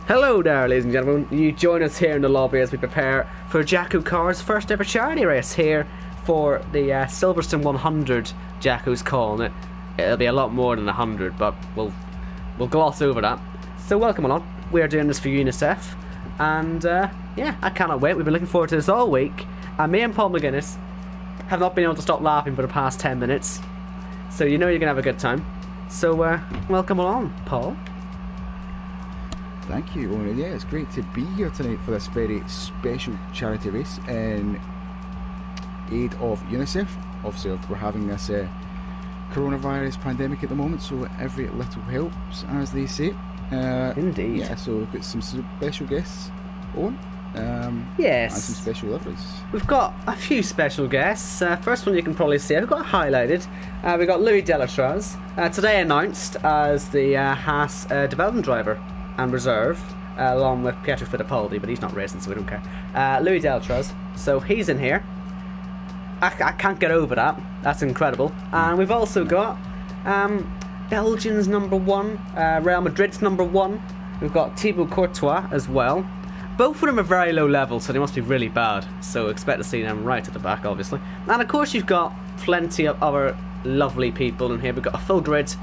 Hello there, ladies and gentlemen. You join us here in the lobby as we prepare for JACKOCAR's first ever charity race here for the Silverstone 100. Jacko's calling it. It'll be a lot more than 100, but we'll gloss over that. So welcome along. We are doing this for UNICEF, and yeah, I cannot wait. We've been looking forward to this all week, and me and Paul McGuinness have not been able to stop laughing for the past 10 minutes. So you know you're gonna have a good time. So welcome along, Paul. Thank you, Owen. Yeah, it's great to be here tonight for this very special charity race in aid of UNICEF. Obviously, we're having this coronavirus pandemic at the moment, so every little helps, as they say. Indeed. Yeah, so we've got some special guests, Owen. Yes. And some special deliveries. We've got a few special guests. First one you can probably see, I've got highlighted. We've got Louis Delatraz, today announced as the Haas development driver and reserve, along with Pietro Fittipaldi, but he's not racing, so we don't care. Louis Delatraz, so he's in here. I can't get over that. That's incredible. And we've also got Belgium's number one, Real Madrid's number one. We've got Thibaut Courtois as well. Both of them are very low level, so they must be really bad. So expect to see them right at the back, obviously. And of course, you've got plenty of other lovely people in here. We've got a full grid,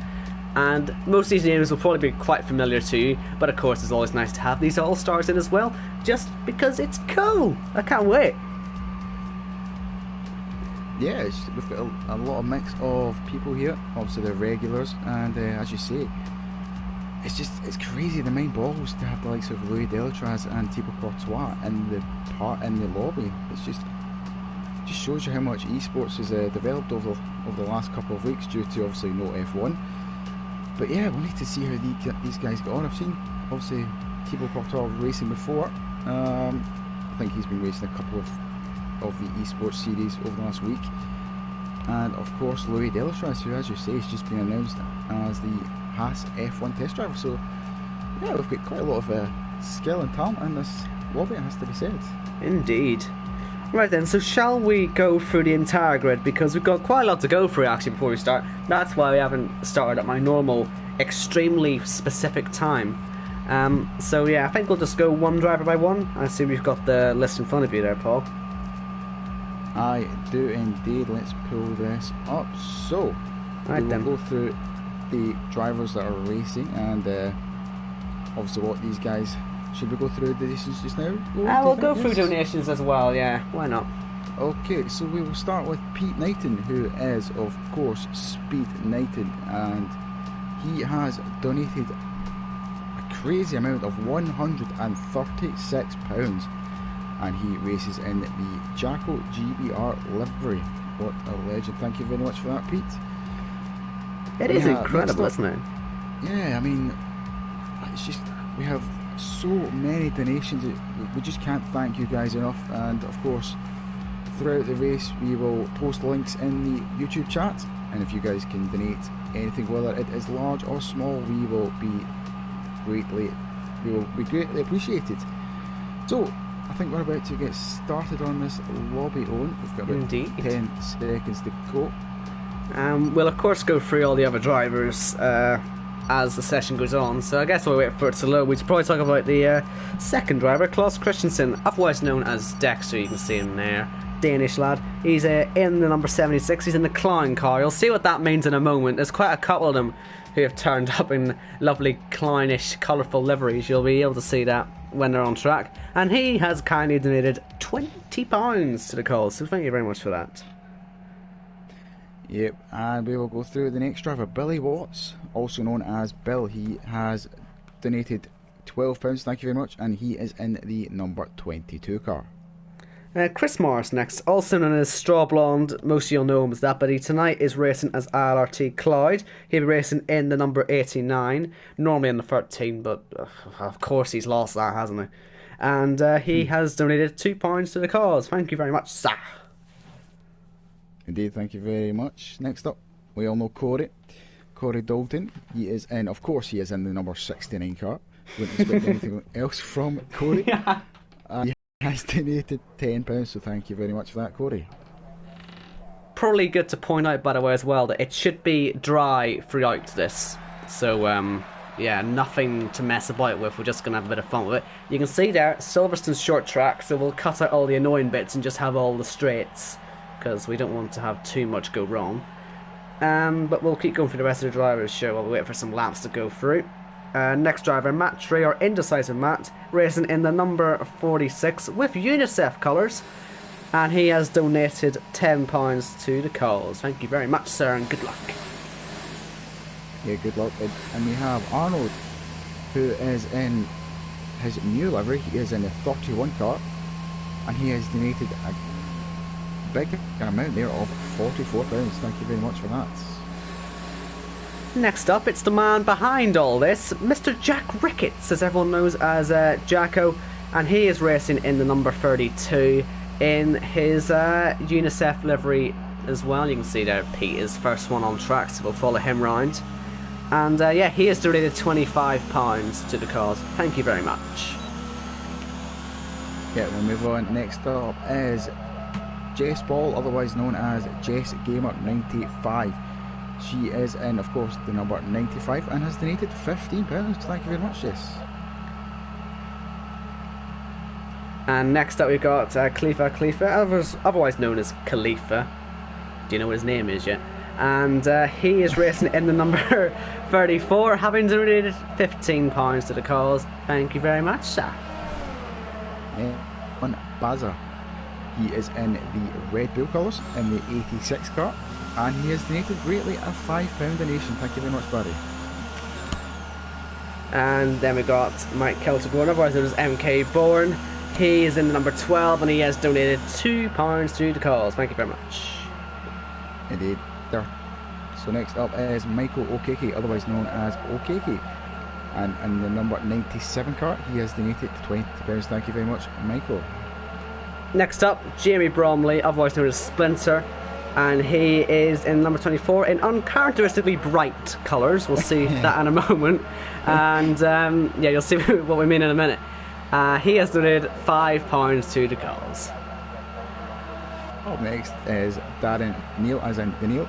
and most of these names will probably be quite familiar to you. But of course, it's always nice to have these all-stars in as well, just because it's cool. I can't wait. Yeah, we've got a lot of mix of people here. Obviously, they're regulars, and as you say, it's crazy. The mind boggles to have the likes of Louis Delatraz and Thibaut Courtois in the lobby. It's just shows you how much eSports has developed over the last couple of weeks, due to obviously no F1. But yeah, we need to see how these guys get on. I've seen obviously Thibaut Courtois racing before. I think he's been racing a couple of the eSports series over the last week. And of course Louis Delatraz, who, as you say, has just been announced as the Haas F1 test driver. So yeah, we've got quite a lot of skill and talent in this lobby, it has to be said. Indeed. Right then, so shall we go through the entire grid, because we've got quite a lot to go through actually before we start. That's why we haven't started at my normal, extremely specific time. So yeah, I think we'll just go one driver by one. I see we've got the list in front of you there, Paul. I do indeed. Let's pull this up. So right, we will go through the drivers that are racing, and obviously what these guys. Should we go through donations just now? We'll go through donations as well, yeah, why not? Okay, so we will start with Pete Knighton, who is of course Speed Knighton, and he has donated a crazy amount of £136, and he races in the Jacko GBR livery. What a legend. Thank you very much for that, Pete. It is incredible, isn't it? Yeah, I mean, it's just, we have so many donations. We just can't thank you guys enough. And of course, throughout the race we will post links in the YouTube chat, and if you guys can donate anything, whether it is large or small, we will be greatly appreciated. So I think we're about to get started on this lobby, Owen. We've got about 10 seconds to go. We'll of course go through all the other drivers as the session goes on, so I guess we'll wait for it to load. We should probably talk about the second driver, Klaus Christensen, otherwise known as Dexter. You can see him there, Danish lad. He's in the number 76, he's in the Klein car. You'll see what that means in a moment. There's quite a couple of them who have turned up in lovely Kleinish colourful liveries. You'll be able to see that when they're on track. And he has kindly donated £20 to the cause, so thank you very much for that. Yep, and we will go through the next driver, Billy Watts, also known as Bill. He has donated £12, thank you very much, and he is in the number 22 car. Chris Morris next, also known as Straw Blonde. Most of you'll know him as that, but he tonight is racing as ILRT Clyde. He'll be racing in the number 89, normally in the 13, but of course he's lost that, hasn't he? And he has donated £2 to the cause. Thank you very much, sir. Indeed, thank you very much. Next up, we all know Corey Dalton. He is in, of course, he is in the number 69 car. Wouldn't expect anything else from Corey. He has donated £10, so thank you very much for that, Corey. Probably good to point out, by the way, as well, that it should be dry throughout this. So yeah, nothing to mess about with. We're just going to have a bit of fun with it. You can see there, Silverstone's short track, so we'll cut out all the annoying bits and just have all the straights, because we don't want to have too much go wrong. But we'll keep going through the rest of the drivers' show while we wait for some laps to go through. Next driver, Matt Trey, or Indecisive Matt, racing in the number 46 with UNICEF colours, and he has donated £10 to the cause. Thank you very much, sir, and good luck. Yeah, good luck. And we have Arnold, who is in his new livery. He is in the 31 car, and he has donated a big amount there of £44. Thank you very much for that. Next up, it's the man behind all this, Mr. Jack Ricketts, as everyone knows as Jacko, and he is racing in the number 32 in his UNICEF livery as well. You can see there Pete is first one on track, so we'll follow him round. And yeah, he has donated £25 to the cause. Thank you very much. Yeah, we'll move on. Next up is Jess Ball, otherwise known as Jess Gamer 95. She is in, of course, the number 95 and has donated £15. Thank you very much, Jess. And next up we've got Khalifa, otherwise known as Khalifa. Do you know what his name is yet? And he is racing in the number 34, having donated £15 to the cause. Thank you very much, sir. On Baza, he is in the Red Bull colours in the 86 car, and he has donated greatly a £5 donation. Thank you very much, buddy. And then we got Mike Kelterborn, otherwise known as MK Bourne. He is in the number 12 and he has donated £2 to the cause. Thank you very much. Indeed. There. So next up is Michael Okeke, otherwise known as Okeke. And in the number 97 car, he has donated £20. Thank you very much, Michael. Next up, Jamie Bromley, otherwise known as Splinter. And he is in number 24 in uncharacteristically bright colours. We'll see that in a moment. And yeah, you'll see what we mean in a minute. He has donated £5 to the cause. Up next is Darren Neal, as in the Neil.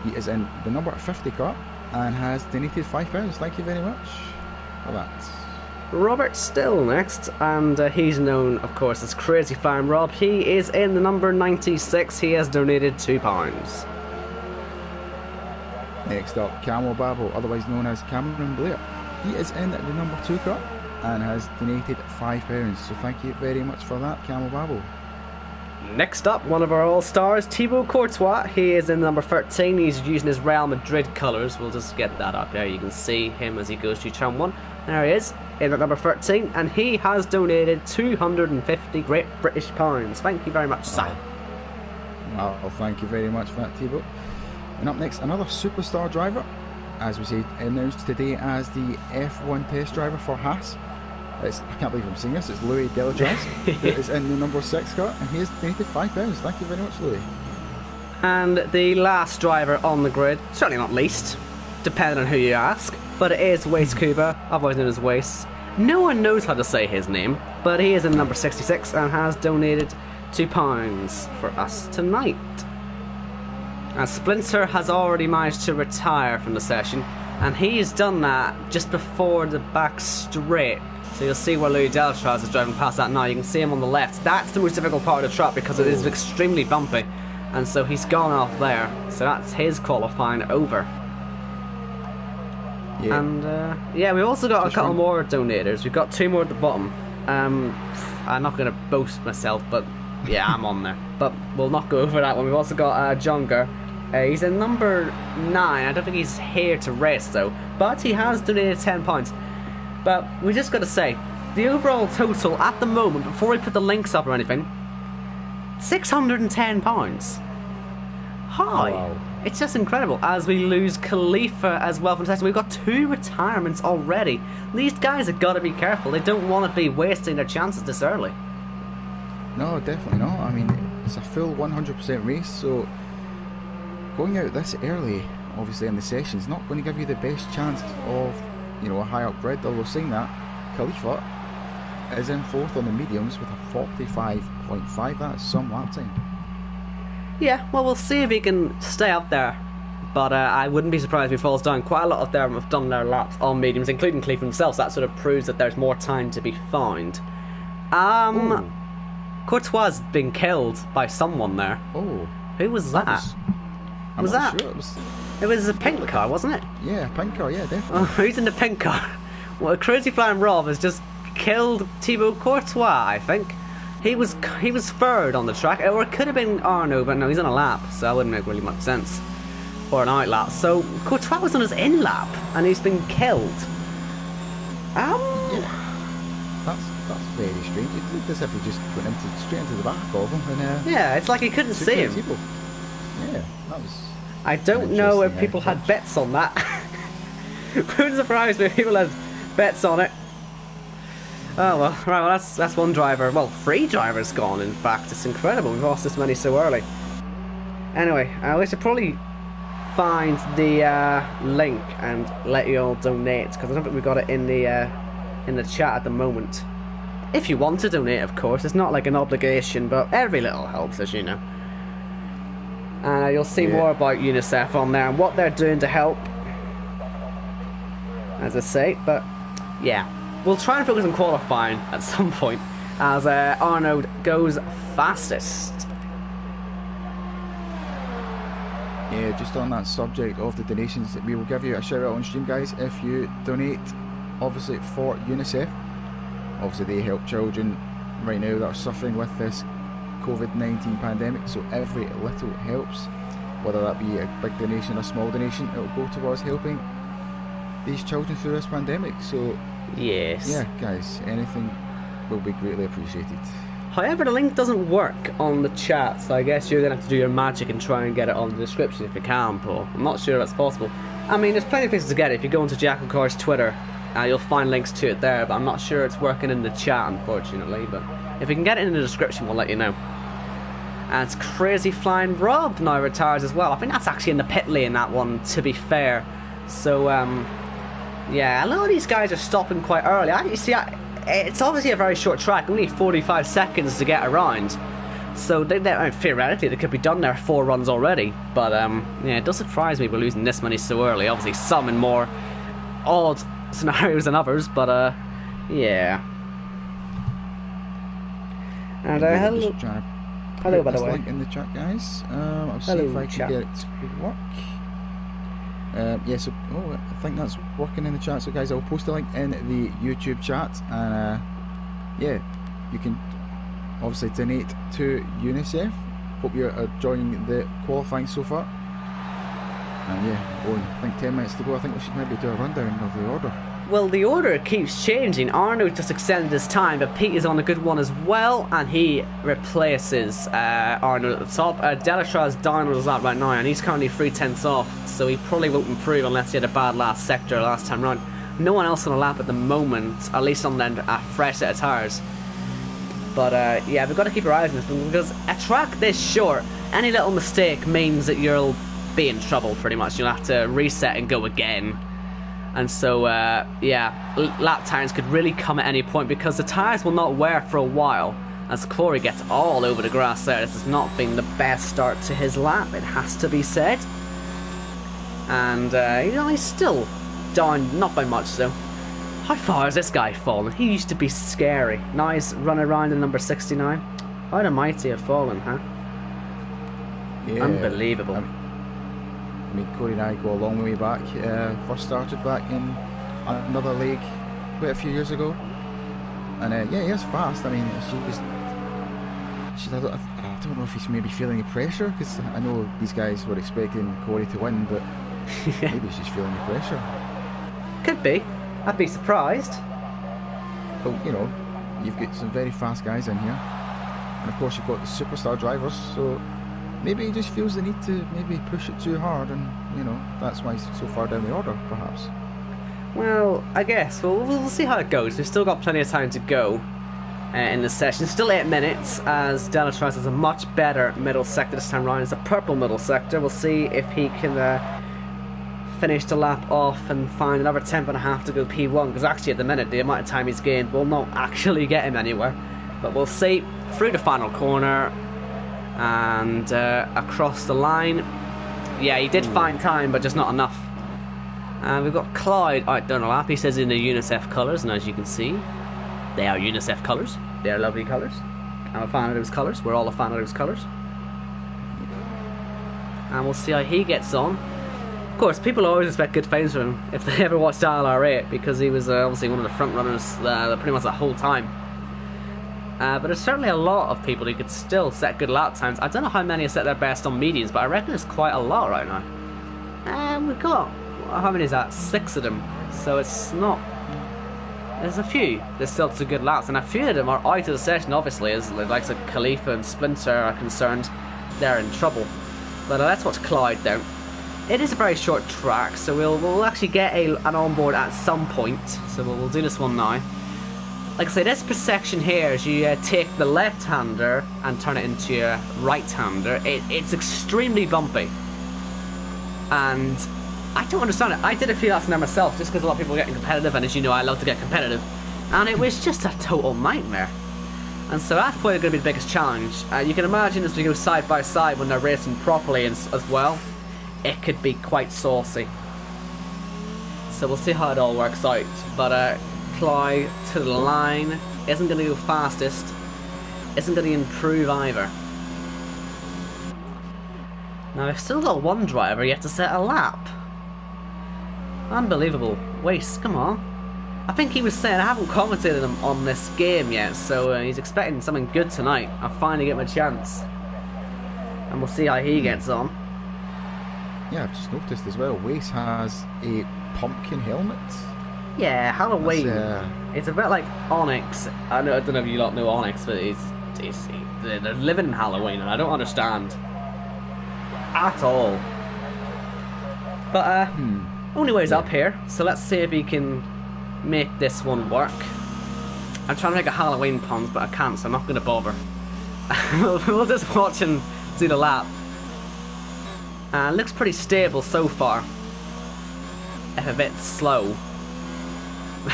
He is in the number 50 car and has donated £5. Thank you very much for that. Robert Still next, and he's known, of course, as Crazy Farm Rob. He is in the number 96. He has donated £2. Next up, Camel Babel, otherwise known as Cameron Blair. He is in the number 2 car and has donated £5. So thank you very much for that, Camel Babel. Next up, one of our all-stars, Thibaut Courtois. He is in number 13. He's using his Real Madrid colours. We'll just get that up there. You can see him as he goes through turn 1. There he is, in at number 13, and he has donated 250 Great British pounds. Thank you very much, sir. Well, thank you very much for that, Thibaut. And up next, another superstar driver, as we say, announced today as the F1 test driver for Haas. I can't believe I'm saying this, it's Louis Delatraz, who is in the number 6 car, and he has donated £5. Thank you very much, Louis. And the last driver on the grid, certainly not least, depending on who you ask, but it is Wace Kuba, otherwise known as Wace. No one knows how to say his name, but he is in number 66 and has donated £2 for us tonight. And Splinter has already managed to retire from the session, and he's done that just before the back straight. So you'll see where Louis Delatraz is driving past that now. You can see him on the left. That's the most difficult part of the track because it is extremely bumpy, and so he's gone off there. So that's his qualifying over. Yeah. And yeah, we've also got a couple more donators. We've got 2 more at the bottom. I'm not going to boast myself, but yeah, I'm on there. But we'll not go over that one. We've also got John Gurr. He's in number 9. I don't think he's here to race though, but he has donated £10. But we just got to say, the overall total at the moment, before we put the links up or anything, £610. Hi. Wow. It's just incredible, as we lose Khalifa as well from the session. We've got 2 retirements already. These guys have got to be careful. They don't want to be wasting their chances this early. No, definitely not. I mean, it's a full 100% race, so going out this early, obviously in the session, is not going to give you the best chance of, you know, a high up grid. Although saying that, Khalifa is in 4th on the mediums with a 45.5. That's some lap time. Yeah, well, we'll see if he can stay up there but I wouldn't be surprised if he falls down. Quite a lot of them have done their laps on mediums, including Cleveland themselves. That sort of proves that there's more time to be found. Courtois has been killed by someone there. Oh. Who was that? I'm not sure. It was a pink car, wasn't it? Yeah, pink car, yeah, definitely. Oh, who's in the pink car? Well, Crazy Flying Rob has just killed Thibaut Courtois, I think. He was third on the track, or it could have been Arnaud, but no, he's on a lap, so that wouldn't make really much sense. Or an out lap. So Courtois was on his in lap, and he's been killed. Yeah. That's very strange. It looked as if he just went straight into the back of him. And, yeah, it's like he couldn't see him. Yeah, that was... I don't know if people had bets on that. Wouldn't surprise me if people had bets on it. Oh well, right, well that's one driver. Well, 3 drivers gone, in fact. It's incredible we've lost this many so early. Anyway, we should probably find the link and let you all donate, because I don't think we've got it in the chat at the moment. If you want to donate, of course. It's not like an obligation, but every little helps, as you know. And you'll see more about UNICEF on there and what they're doing to help, as I say. But yeah, we'll try and focus on qualifying at some point, as Arnaud goes fastest. Yeah, just on that subject of the donations, we will give you a shout out on stream, guys, if you donate, obviously, for UNICEF. Obviously they help children right now that are suffering with this COVID-19 pandemic, so every little helps, whether that be a big donation or a small donation. It will go towards helping these children through this pandemic. So yes, yeah guys, anything will be greatly appreciated. However, the link doesn't work on the chat, so I guess you're going to have to do your magic and try and get it on the description if you can, Paul. I'm not sure that's possible. I mean, there's plenty of places to get it. If you go into JACKOCAR's Twitter, you'll find links to it there, but I'm not sure it's working in the chat, unfortunately. But if you can get it in the description, we'll let you know. And it's Crazy Flying Rob now retires as well. I think that's actually in the pit lane, that one, to be fair. So, yeah, a lot of these guys are stopping quite early. You see, it's obviously a very short track, only 45 seconds to get around. So, theoretically, they could be done there 4 runs already. But, yeah, it does surprise me we're losing this many so early. Obviously, some in more odd scenarios than others, but, yeah. And, hello, by the way. Link in the chat, guys. I'll see if I can get it to work. Yeah, so I think that's working in the chat. So, guys, I'll post a link in the YouTube chat, and yeah, you can obviously donate to UNICEF. Hope you're enjoying the qualifying so far. And yeah, only I think 10 minutes to go. I think we should maybe do a rundown of the order. Well, the order keeps changing. Arnaud just extended his time, but Pete is on a good one as well, and he replaces Arnaud at the top. Delachau's down on his lap right now, and he's currently 3/10 off, so he probably won't improve unless he had a bad last sector last time round. No one else on a lap at the moment, at least on a fresh set of tyres. But yeah, we've got to keep our eyes on this one, because a track this short, any little mistake means that you'll be in trouble pretty much. You'll have to reset and go again. And so, yeah, lap times could really come at any point, because the tyres will not wear for a while as Clory gets all over the grass there. This has not been the best start to his lap, it has to be said. And, you know, he's still down, not by much though. How far has this guy fallen? He used to be scary. Now he's running around in number 69. How the mighty have fallen, huh? Yeah, unbelievable. I mean, Corey and I go a long way back. First started back in another league quite a few years ago, and yeah, he is fast. I mean, I don't know if he's maybe feeling the pressure, because I know these guys were expecting Corey to win, but maybe he's just feeling the pressure. Could be. I'd be surprised. Well, you know, you've got some very fast guys in here, and of course you've got the superstar drivers, so maybe he just feels the need to maybe push it too hard, and you know, that's why he's so far down the order, perhaps. Well, I guess we'll see how it goes. We've still got plenty of time to go in the session. Still 8 minutes, as Delachau's has a much better middle sector this time round. It's a purple middle sector. We'll see if he can finish the lap off and find another 10.5 to go P1, because actually at the minute the amount of time he's gained will not actually get him anywhere. But we'll see. Through the final corner and across the line, Yeah, he did find time, but just not enough. And we've got Clyde out down the lap. He says in the UNICEF colours, and as you can see, they are UNICEF colours. They are lovely colours. I'm a fan of those colours. We're all a fan of those colours. And we'll see how he gets on. Of course, people always expect good things from him if they ever watched RR8, because he was obviously one of the front runners pretty much the whole time. But there's certainly a lot of people who could still set good lap times. I don't know how many have set their best on mediums, but I reckon it's quite a lot right now. And we've got, how many is that? 6 of them. So it's not... There's a few that still do good laps, and a few of them are out of the session, obviously, as the likes of Khalifa and Splinter are concerned. They're in trouble. But let's watch Clyde there. It is a very short track, so we'll actually get an onboard at some point. So we'll do this one now. Like I say, this section here, is you take the left-hander and turn it into a right-hander. It's extremely bumpy. And I don't understand it. I did a few laps in there myself, just because a lot of people are getting competitive, and as you know, I love to get competitive. And it was just a total nightmare. And so that's probably going to be the biggest challenge. You can imagine as we go side by side when they're racing properly as well, it could be quite saucy. So we'll see how it all works out. But Clyde to the line, isn't going to go fastest, isn't going to improve either. Now we've still got one driver yet to set a lap. Unbelievable. Waste, come on. I think he was saying I haven't commentated him on this game yet, so he's expecting something good tonight. I'll finally get my chance. And we'll see how he gets on. Yeah, I've just noticed as well, Wace has a pumpkin helmet. Yeah, Halloween. It's a bit like Onyx. I don't know if you lot know Onyx, but they're living in Halloween, and I don't understand at all. But only way's up here, so let's see if he can make this one work. I'm trying to make a Halloween pun, but I can't, so I'm not going to bother. We'll just watch him do the lap. Looks pretty stable so far, if a bit slow.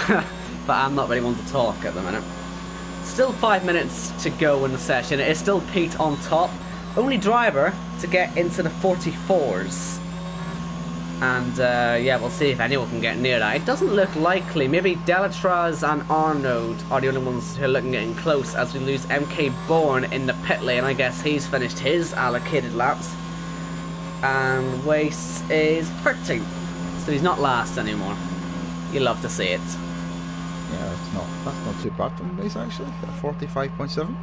But I'm not really one to talk at the minute. Still 5 minutes to go in the session. It is still Pete on top. Only driver to get into the 44s. And yeah, we'll see if anyone can get near that. It doesn't look likely. Maybe Delatraz and Arnaud are the only ones who are looking getting close, as we lose MK Bourne in the pit lane. I guess he's finished his allocated laps. And Wace is 13th, so he's not last anymore. You love to see it. Yeah, that's not too bad from Wace actually. 45.7.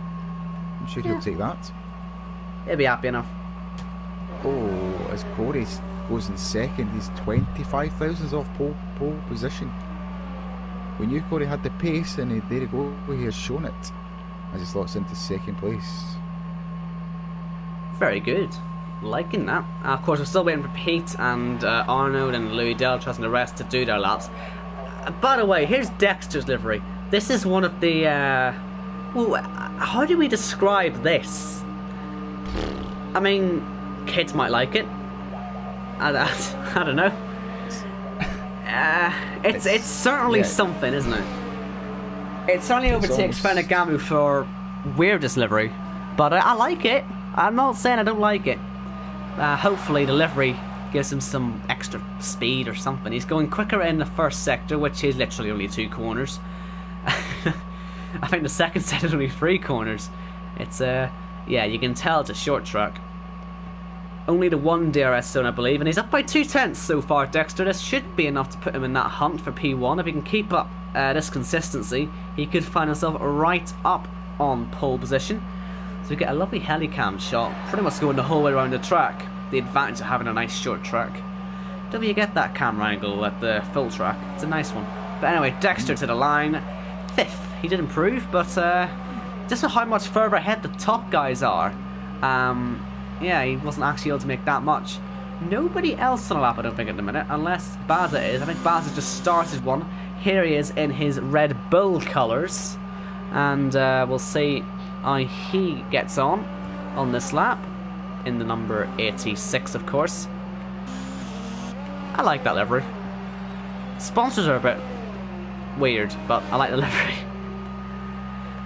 I'm sure he'll take that. He'll be happy enough. Oh, as Corey goes in second, he's 25 thousandths off pole position. We knew Corey had the pace, and there you go, he has shown it as he slots into second place. Very good. Liking that. Of course, we're still waiting for Pete and Arnaud and Louis Deltras and the rest to do their laps. By the way, here's Dexter's livery. This is one of the... well, how do we describe this? I mean, kids might like it. I don't know. It's certainly something, isn't it? It certainly overtakes Fenegamu for weirdest livery. But I like it. I'm not saying I don't like it. Hopefully the livery gives him some extra speed or something. He's going quicker in the first sector, which is literally only 2 corners. I think the second set is only 3 corners. It's yeah, you can tell it's a short track. Only the 1 DRS zone, I believe, and he's up by 2/10 so far, Dexter. This should be enough to put him in that hunt for P1. If he can keep up this consistency, he could find himself right up on pole position. So we get a lovely helicam shot, pretty much going the whole way around the track. The advantage of having a nice short track. Don't you get that camera angle at the full track? It's a nice one. But anyway, Dexter to the line. 5th. He did improve, but just how much further ahead the top guys are. Yeah, he wasn't actually able to make that much. Nobody else on the lap, I don't think, at the minute, unless Baza is. I think Baza just started one. Here he is in his Red Bull colours. And we'll see how he gets on this lap. In the number 86, of course. I like that livery. Sponsors are a bit weird, but I like the livery.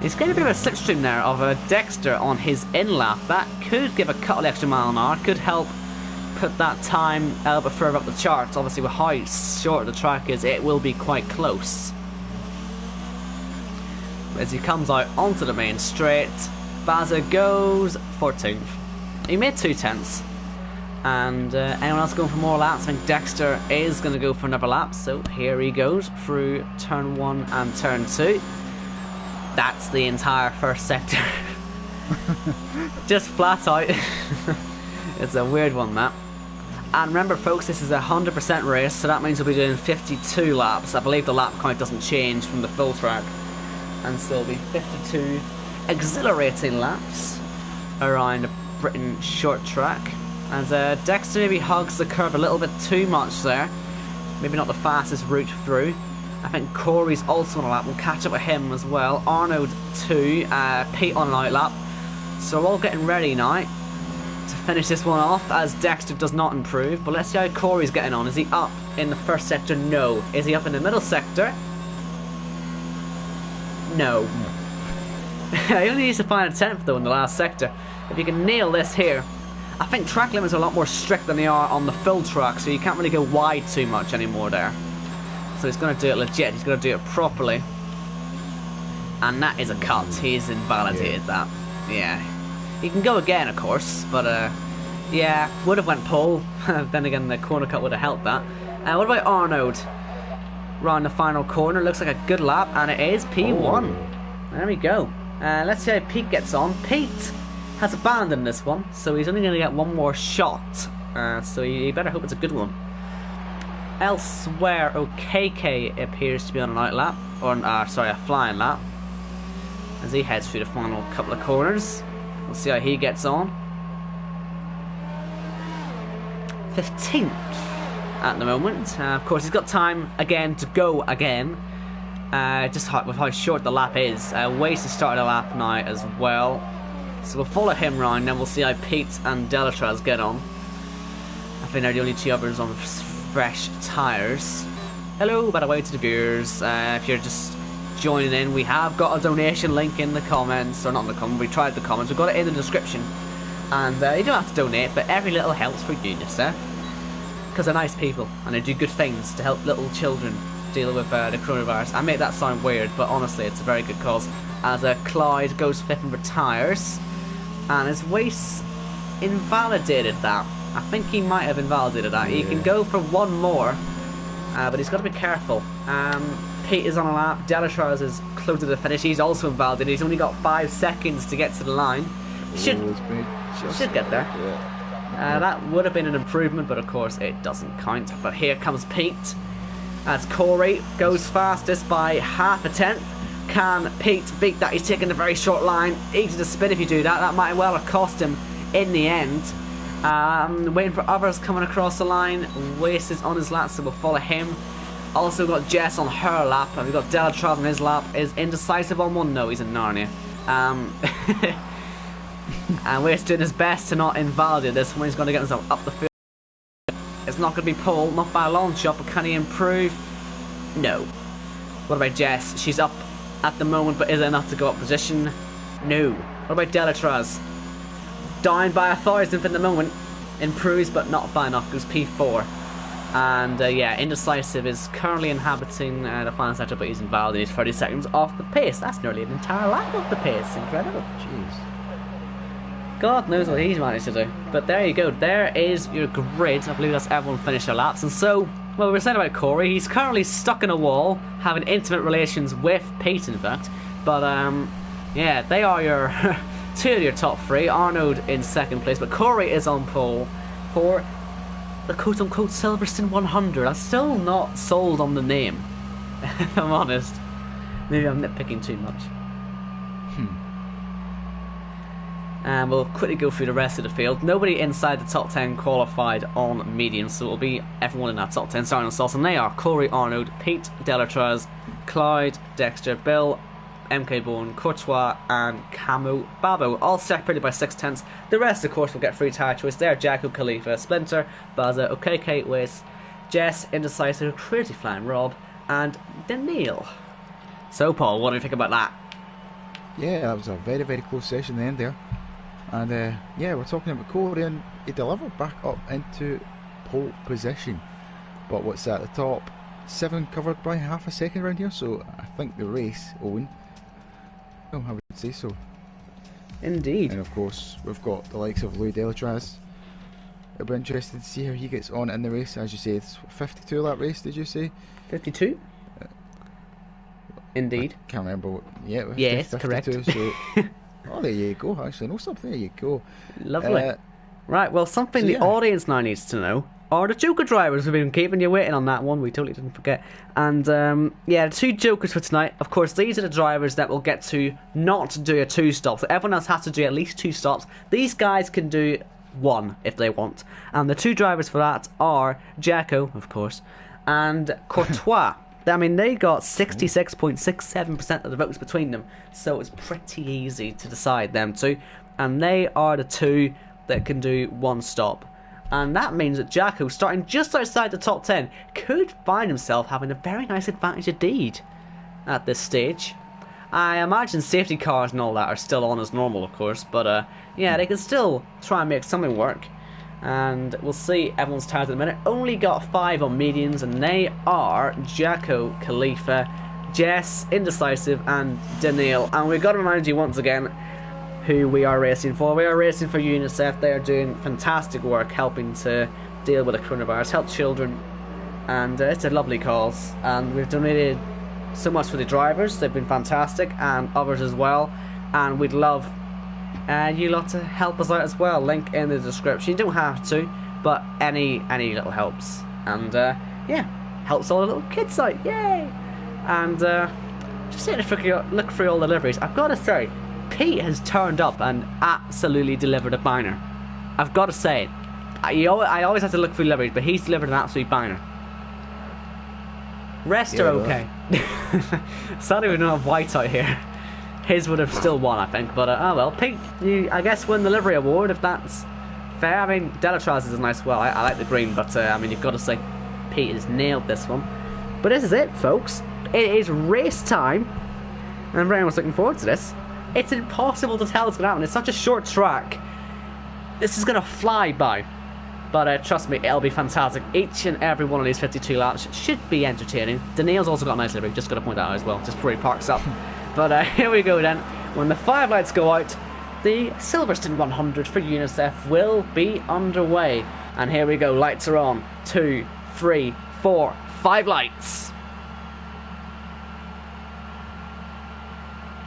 He's getting a bit of a slipstream there of a Dexter on his in lap. That could give a couple extra mile an hour, could help put that time a little bit further up the charts. Obviously, with how short the track is, it will be quite close. As he comes out onto the main straight, Baza goes 14th. He made 2/10. And anyone else going for more laps? I think Dexter is going to go for another lap. So here he goes through turn 1 and turn 2. That's the entire first sector. Just flat out. It's a weird one, that. And remember, folks, this is a 100% race, so that means we'll be doing 52 laps. I believe the lap count doesn't change from the full track. And so it'll be 52 exhilarating laps around the Britain short track. As Dexter maybe hugs the curve a little bit too much there. Maybe not the fastest route through. I think Corey's also on a lap. We'll catch up with him as well. Arnold 2, Pete on an out lap. So we're all getting ready now to finish this one off as Dexter does not improve. But let's see how Corey's getting on. Is he up in the first sector? No. Is he up in the middle sector? No. He only needs to find a 10th though in the last sector. If you can nail this here. I think track limits are a lot more strict than they are on the full track, so you can't really go wide too much anymore there. So he's going to do it legit, he's going to do it properly. And that is a cut, he's invalidated that. Yeah. He can go again, of course, but yeah, would have went pole. Then again, the corner cut would have helped that. What about Arnold? Round the final corner, looks like a good lap, and it is P1. Oh. There we go. Let's see how Pete gets on. Pete has abandoned this one, so he's only going to get one more shot. So you better hope it's a good one. Elsewhere, OKK appears to be on an out lap, or sorry, a flying lap, as he heads through the final couple of corners. We'll see how he gets on. 15th at the moment. Of course, he's got time again to go again. Just with how short the lap is. Ways to start the lap now as well. So we'll follow him round, then we'll see how Pete and Delatraz get on. I think they're the only two others on fresh tyres. Hello, by the way, to the viewers. If you're just joining in, we have got a donation link in the comments, or not in the comments, we tried the comments, we've got it in the description. And you don't have to donate, but every little helps for UNICEF. Because they're nice people, and they do good things to help little children deal with the coronavirus. I make that sound weird, but honestly, it's a very good cause. As Clyde goes 5th and retires. And his waist invalidated that. I think he might have invalidated that. Yeah. He can go for one more, but he's got to be careful. Pete is on a lap. Delatraz is close to the finish. He's also invalidated. He's only got 5 seconds to get to the line. Should get there. Yeah. That would have been an improvement, but of course it doesn't count. But here comes Pete. As Corey goes fastest by half a tenth. Can Pete beat that? He's taking a very short line. Easy to spin if you do that. That might well have cost him in the end. Waiting for others coming across the line. Waste is on his lap, so we'll follow him. Also got Jess on her lap, and we've got Delatraz on his lap. Is indecisive on one? No, he's in Narnia. And Waste doing his best to not invalidate this one. He's going to get himself up the field. It's not going to be pole, not by a long shot, but can he improve? No. What about Jess? She's up at the moment, but is it enough to go up position? No. What about Delatraz? Down by 1,000th at the moment. Improves, but not by enough. Goes P4. And yeah, Indecisive is currently inhabiting the final sector, but he's invalidated. 30 seconds off the pace. That's nearly an entire lap off the pace. Incredible. Jeez. God knows what he's managed to do. But there you go. There is your grid. I believe that's everyone finished their laps. And so, well, we were saying about Corey. He's currently stuck in a wall, having intimate relations with Pete, in fact. But, yeah, they are your two of your top 3. Arnold in 2nd place, but Corey is on pole for the quote-unquote Silverstone 100. I'm still not sold on the name, if I'm honest. Maybe I'm nitpicking too much. And we'll quickly go through the rest of the field. Nobody inside the top 10 qualified on medium, so it'll be everyone in that top 10 starting on sauce. And they are Corey, Arnold, Pete, Delatraz, Clyde, Dexter, Bill, MK Bourne, Courtois, and Camo Babo, all separated by 6/10. The rest, of course, will get free tire choice. They're Jacko, Khalifa, Splinter, Baza, OKK, Waste, Jess, Indecisive, Crazy Flying Rob, and Daniil. So, Paul, what do you think about that? Yeah, that was a very, very close session at the end there. And yeah, we're talking about Corey, and he delivered back up into pole position. But what's at the top? 7 covered by half a second around here, so I think the race, Owen. Oh, I would say so. Indeed. And of course, we've got the likes of Louis Delatraz. It'll be interesting to see how he gets on in the race. As you say, it's 52 lap race, did you say? 52? Indeed. I can't remember what. Yeah, yes, 52, correct. So, oh, there you go. Actually, no, something. There you go. Lovely. Right, well, something so the yeah. audience now needs to know are the Joker drivers. We've been keeping you waiting on that one. We totally didn't forget. And yeah, 2 Jokers for tonight. Of course, these are the drivers that will get to not do a 2-stop. So everyone else has to do at least 2 stops. These guys can do 1 if they want. And the 2 drivers for that are Jacko, of course, and Courtois. I mean, they got 66.67% of the votes between them, so it's pretty easy to decide them two. And they are the 2 that can do 1 stop. And that means that Jacko, starting just outside the top 10, could find himself having a very nice advantage indeed at this stage. I imagine safety cars and all that are still on as normal, of course, but yeah, they can still try and make something work. And we'll see everyone's tires in a minute. Only got 5 on medians, and they are Jacko, Khalifa, Jess, Indecisive, and Daniil. And we've got to remind you once again who we are racing for. We are racing for UNICEF. They are doing fantastic work helping to deal with the coronavirus, help children, and it's a lovely cause. And we've donated so much for the drivers. They've been fantastic, and others as well. And we'd love you lot to help us out as well. Link in the description. You don't have to, but any little helps. And yeah, helps all the little kids out. Yay! And just sitting to look through all the liveries. I've got to say, Pete has turned up and absolutely delivered a banger. I've got to say it. I always have to look through liveries, but he's delivered an absolute banger. Rest are okay. Sadly, we don't have white out here. His would have still won, I think, but oh well. Pete, you, I guess, win the livery award if that's fair. I mean, Delatraz is a nice well. I like the green, but I mean, you've got to say Pete has nailed this one. But this is it, folks. It is race time, and I'm very much looking forward to this. It's impossible to tell what's going to happen. It's such a short track. This is going to fly by. But trust me, it'll be fantastic. Each and every one of these 52 laps should be entertaining. Daniil's also got a nice livery, just got to point that out as well, just before he parks up. But here we go then. When the 5 lights go out, the Silverstone 100 for UNICEF will be underway. And here we go, lights are on. 2, 3, 4, 5 lights.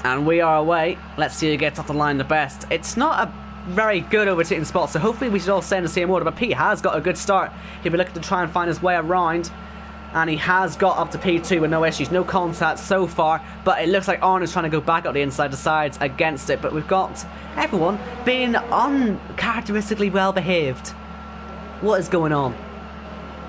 And we are away. Let's see who gets off the line the best. It's not a very good overtaking spot, so hopefully we should all stay in the same order. But Pete has got a good start. He'll be looking to try and find his way around. And he has got up to P2 with no issues, no contact so far. But it looks like Arnold's trying to go back up the inside the sides against it. But we've got everyone being uncharacteristically well behaved. What is going on?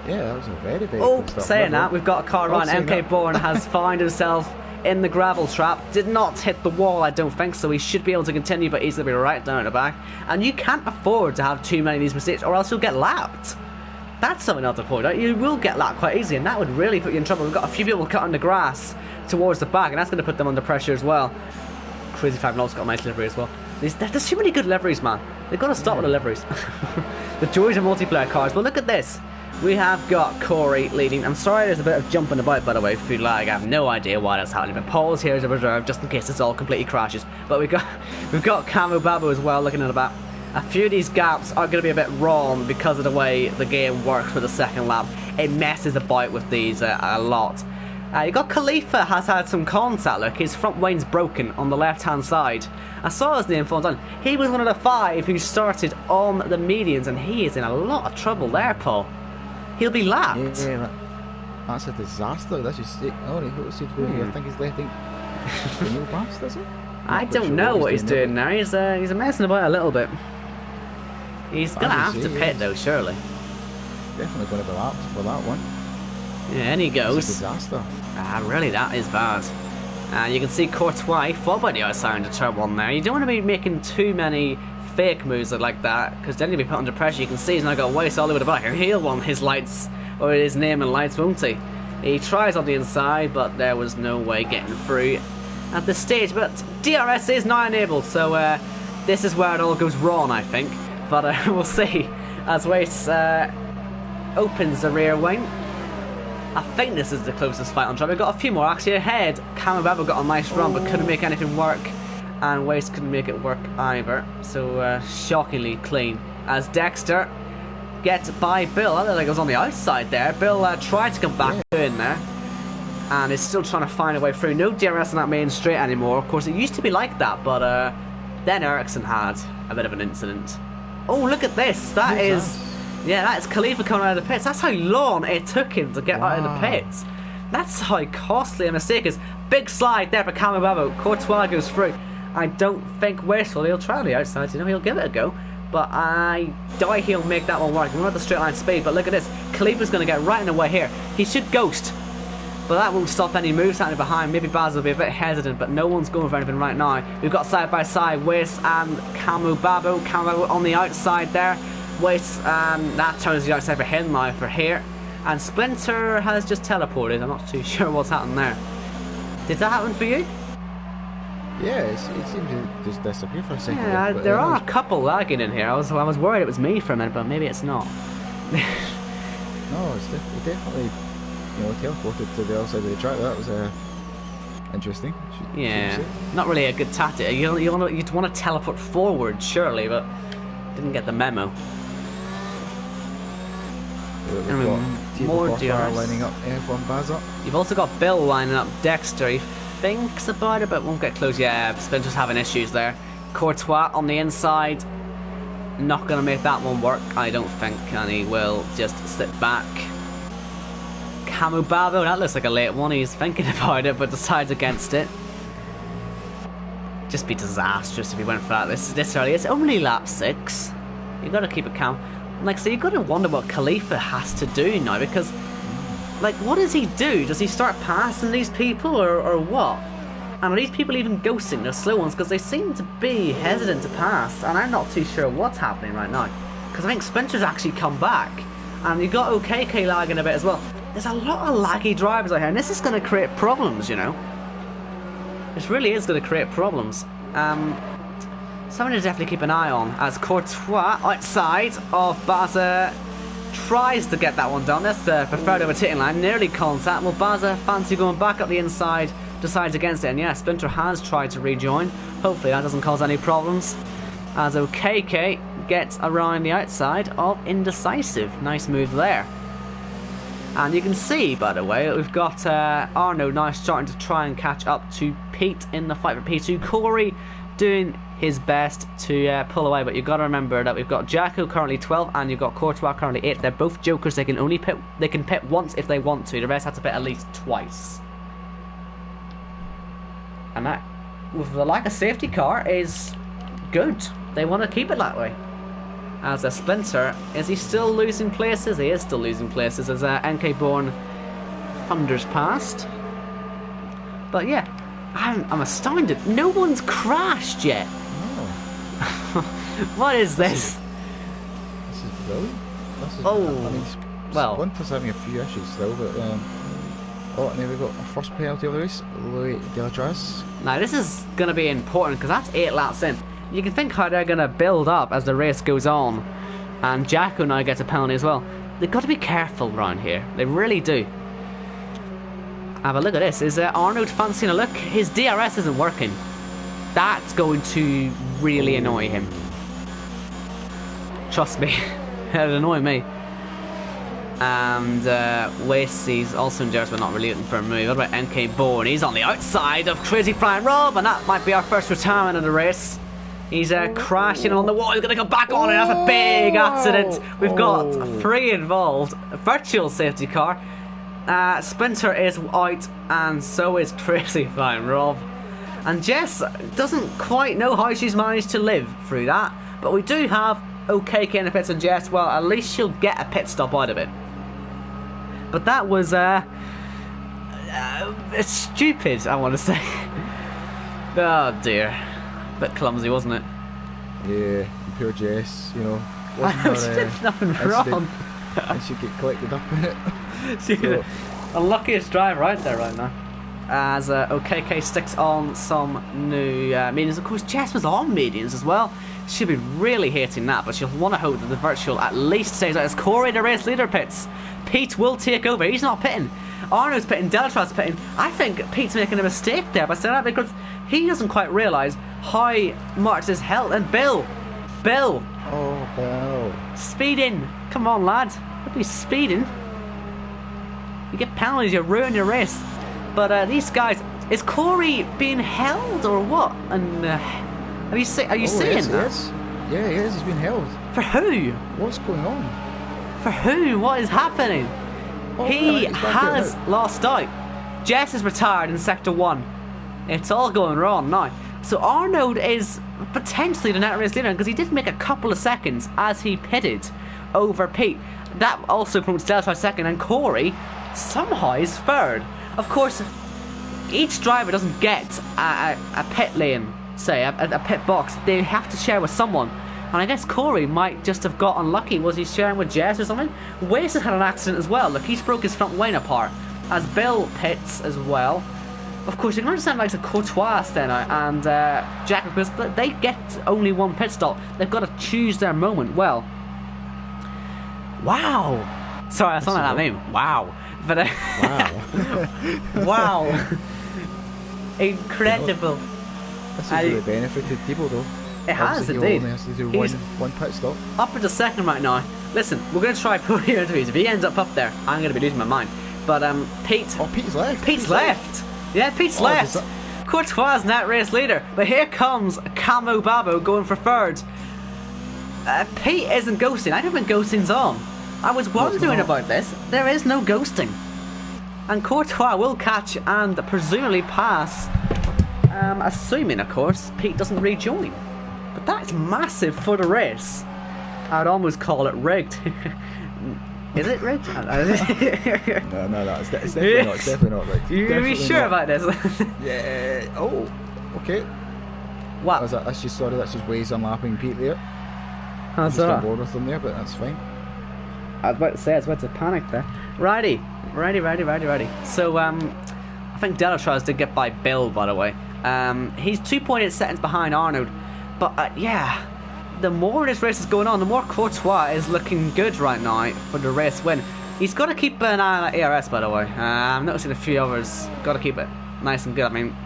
Yeah, that was a very Oh, good start. saying that, we've got a car around. MK Bourne has found himself in the gravel trap. Did not hit the wall, I don't think, so he should be able to continue, but he's going to be right down at the back. And you can't afford to have too many of these mistakes, or else you'll get lapped. That's something else to point out. You will get lapped quite easily, and that would really put you in trouble. We've got a few people cutting the grass towards the back, and that's going to put them under pressure as well. Crazy Five also got a nice livery as well. There's too many good liveries, man. They've got to stop with the liveries. The joys of multiplayer cars. Well, look at this. We have got Corey leading. I'm sorry there's a bit of jumping about, by the way, food lag. I have no idea why that's happening. But Paul's here as a reserve, just in case this all completely crashes. But we've got Camo Babu as well, looking at the back. A few of these gaps are going to be a bit wrong because of the way the game works for the second lap. It messes about with these a lot. You got Khalifa has had some contact. Look, his front wing's broken on the left-hand side. I saw his name fall down. He was one of the 5 who started on the medians, and he is in a lot of trouble there, Paul. He'll be lapped. Yeah, that's a disaster. That's just it. Oh, what's he doing here? I think he's letting the new past, is it? I don't know what he's doing now. He's messing about a little bit. He's going to have to pit, though, surely. Definitely going to be lapped for that one. Yeah, and he goes. It's a disaster. Really, that is bad. You can see Courtois fought by the outside into turn 1 there. You don't want to be making too many fake moves like that, because then you'll be put under pressure. You can see he's now got waste all the way to the back. He'll want his lights, or his name and lights, won't he? He tries on the inside, but there was no way getting through at this stage. But DRS is now enabled, so this is where it all goes wrong, I think. But we'll see as Wace opens the rear wing. I think this is the closest fight on track. We've got a few more actually ahead. Cameron got a nice run, but couldn't make anything work. And Wace couldn't make it work either. So shockingly clean. As Dexter gets by Bill. I don't think it was on the outside there. Bill tried to come back in there. And is still trying to find a way through. No DRS on that main straight anymore. Of course, it used to be like that, but then Ericsson had a bit of an incident. Oh, look at this. That is... Yeah, that is Khalifa coming out of the pits. That's how long it took him to get out of the pits. That's how costly a mistake is. Big slide there for Camababo. Courtois goes through. I don't think Wasteful. He'll try the outside. You know, he'll give it a go. But I doubt he'll make that one work. We're not the straight line speed, but look at this. Khalifa's going to get right in the way here. He should ghost. But that won't stop any moves happening behind. Maybe Baz will be a bit hesitant, but no one's going for anything right now. We've got side by side Wace and Camababo. Camababo on the outside there. Wace, that turns the outside for him now for here. And Splinter has just teleported. I'm not too sure what's happened there. Did that happen for you? Yeah, it seemed to just disappear for a second. Yeah, there are a couple lagging in here. I was worried it was me for a minute, but maybe it's not. No, it definitely, you know, teleported to the other side of the track. That was interesting. Yeah, not really a good tactic. You'd want to teleport forward, surely, but didn't get the memo. More DRS lining up F1 Baz up. You've also got Bill lining up Dexter. He thinks about it, but won't get close. Yeah, Spencer's having issues there. Courtois on the inside. Not going to make that one work, I don't think. And he will just sit back. Camubavo, that looks like a late one. He's thinking about it, but decides against it. Just be disastrous if he went for that this early. It's only lap 6. You've got to keep it calm. Like, so you've got to wonder what Khalifa has to do now, because, like, what does he do? Does he start passing these people, or what? And are these people even ghosting the slow ones? Because they seem to be hesitant to pass, and I'm not too sure what's happening right now. Because I think Spencer's actually come back, and you've got OKK lagging a bit as well. There's a lot of laggy drivers out here, and this is going to create problems, you know. This really is going to create problems. Something to definitely keep an eye on, as Courtois outside of Baza tries to get that one done. That's the preferred overtaking line, nearly contact. Well, Baza fancy going back up the inside, decides against it, and yeah, Splinter has tried to rejoin. Hopefully that doesn't cause any problems, as OKK gets around the outside of Indecisive. Nice move there. And you can see, by the way, that we've got Arno now starting to try and catch up to Pete in the fight for P2. Corey doing his best to pull away, but you've got to remember that we've got Jacko currently 12 and you've got Courtois currently 8. They're both jokers. They can only pit. They can pit once if they want to. The rest have to pit at least twice. And that, with the lack of safety car, is good. They want to keep it that way. As a Splinter, is he still losing places? He is still losing places as NK Born thunders past. But yeah, I'm astounded. No one's crashed yet. No. What is this? This is brilliant. I mean, well, Splinter's having a few issues still, but oh, and then we've got our first penalty of the race, Louis Delatraz. Now this is going to be important because that's 8 laps in. You can think how they're going to build up as the race goes on, and Jacko now gets a penalty as well. They've got to be careful around here. They really do. Have a look at this. Is Arnold fancying a look? His DRS isn't working. That's going to really annoy him. Trust me, it'll annoy me. And Wasey's also in DRS, but not really looking for a move. What about NK Bourne? He's on the outside of Crazy Flying Rob, and that might be our first retirement of the race. He's crashing on the wall. He's going to go back on, and that's a big accident. We've got 3 involved. A virtual safety car. Splinter is out, and so is Crazy Flying Rob. And Jess doesn't quite know how she's managed to live through that. But we do have OKK in the pits, and Jess, well, at least she'll get a pit stop out of it. But that was it's stupid, I want to say. Oh dear. Bit clumsy, wasn't it? Yeah, poor Jess, you know. She did nothing wrong. And she get collected up in it. She's the unluckiest driver out there right now. as OKK sticks on some new mediums. Of course, Jess was on mediums as well. She'll be really hating that, but she'll want to hope that the virtual at least stays out as Corey, the race leader, pits. Pete will take over. He's not pitting. Arno's pitting. Delatraz's pitting. I think Pete's making a mistake there by saying that because he doesn't quite realise how much his health. And Bill. Oh, Bill. Speeding. Come on, lad. Don't be speeding. You get penalties, you ruin your race. But these guys, is Corey being held or what? And are you seeing yes, that? Yes. Yeah, he is. He's been held. For who? What's going on? For who? What is happening? Oh, He he's back has here lost out. Jess is retired in Sector 1. It's all going wrong now. So Arnold is potentially the net race leader because he did make a couple of seconds as he pitted over Pete. That also promotes Delta second, and Corey somehow is third. Of course, each driver doesn't get a pit lane, say, a pit box. They have to share with someone. And I guess Corey might just have got unlucky. Was he sharing with Jess or something? Wace has had an accident as well. Look, he's broke his front wing apart. As Bill pits as well. Of course, you can understand like the Courtois then and Jack, because they get only one pit stop. They've got to choose their moment. Well, wow. Sorry, that's not like that meme. Wow. But Wow. wow. Incredible. This has really benefited people though. It has Obviously, indeed. He only has to do one pit stop. Up into second right now. Listen, we're going to try podium interviews. If he ends up there, I'm going to be losing my mind. But Pete. Oh, Pete's left. Pete's left. Yeah, Pete's left. Courtois net race leader. But here comes Camo Babo going for third. Pete isn't ghosting. I don't think ghosting's on. I was wondering about this. There is no ghosting. And Courtois will catch and presumably pass. Assuming, of course, Pete doesn't rejoin. But that's massive for the race. I'd almost call it rigged. Is it rigged? No, it's definitely not. It's definitely not rigged. You're really sure about this? Yeah. Oh, okay. What? That's just Waze unlapping Pete there. That's I'm on board with them there, but that's fine. I was about to say, I was about to panic there. Righty. So, I think Delatraz did get by Bill, by the way. He's 2.8 seconds behind Arnold. But, yeah, the more this race is going on, the more Courtois is looking good right now for the race win. He's got to keep an eye on that ARS, by the way. I'm noticing a few others. Got to keep it nice and good. I mean,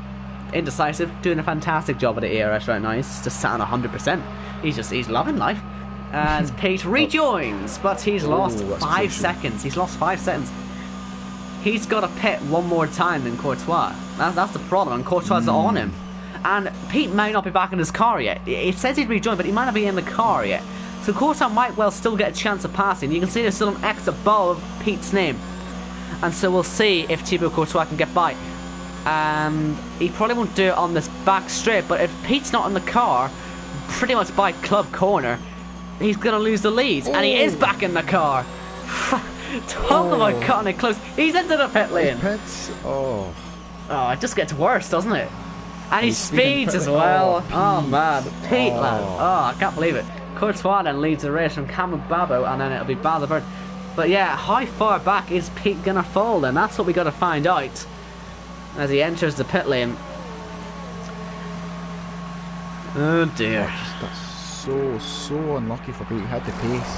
Indecisive, doing a fantastic job at the ARS right now. He's just sat on 100%. He's loving life. As Pete rejoins, but he's lost 5 seconds. He's lost 5 seconds. He's got to pit one more time than Courtois. That's the problem, and Courtois is on him. And Pete might not be back in his car yet. It says he'd rejoined, but he might not be in the car yet. So Courtois might well still get a chance of passing. You can see there's still an X above Pete's name. And so we'll see if Thibaut Courtois can get by. And he probably won't do it on this back straight, but if Pete's not in the car, pretty much by club corner, he's going to lose the lead. And he is back in the car. Talk about cutting it close. He's into the pit lane. Oh, it just gets worse, doesn't it? And he speeds as well. Oh man, Pete, lad. Oh, I can't believe it. Courtois then leads the race from Cameron Babo, and then it'll be Bazabert. But yeah, how far back is Pete gonna fall then? That's what we gotta find out as he enters the pit lane. Oh dear. That's so unlucky for Pete. He had the pace.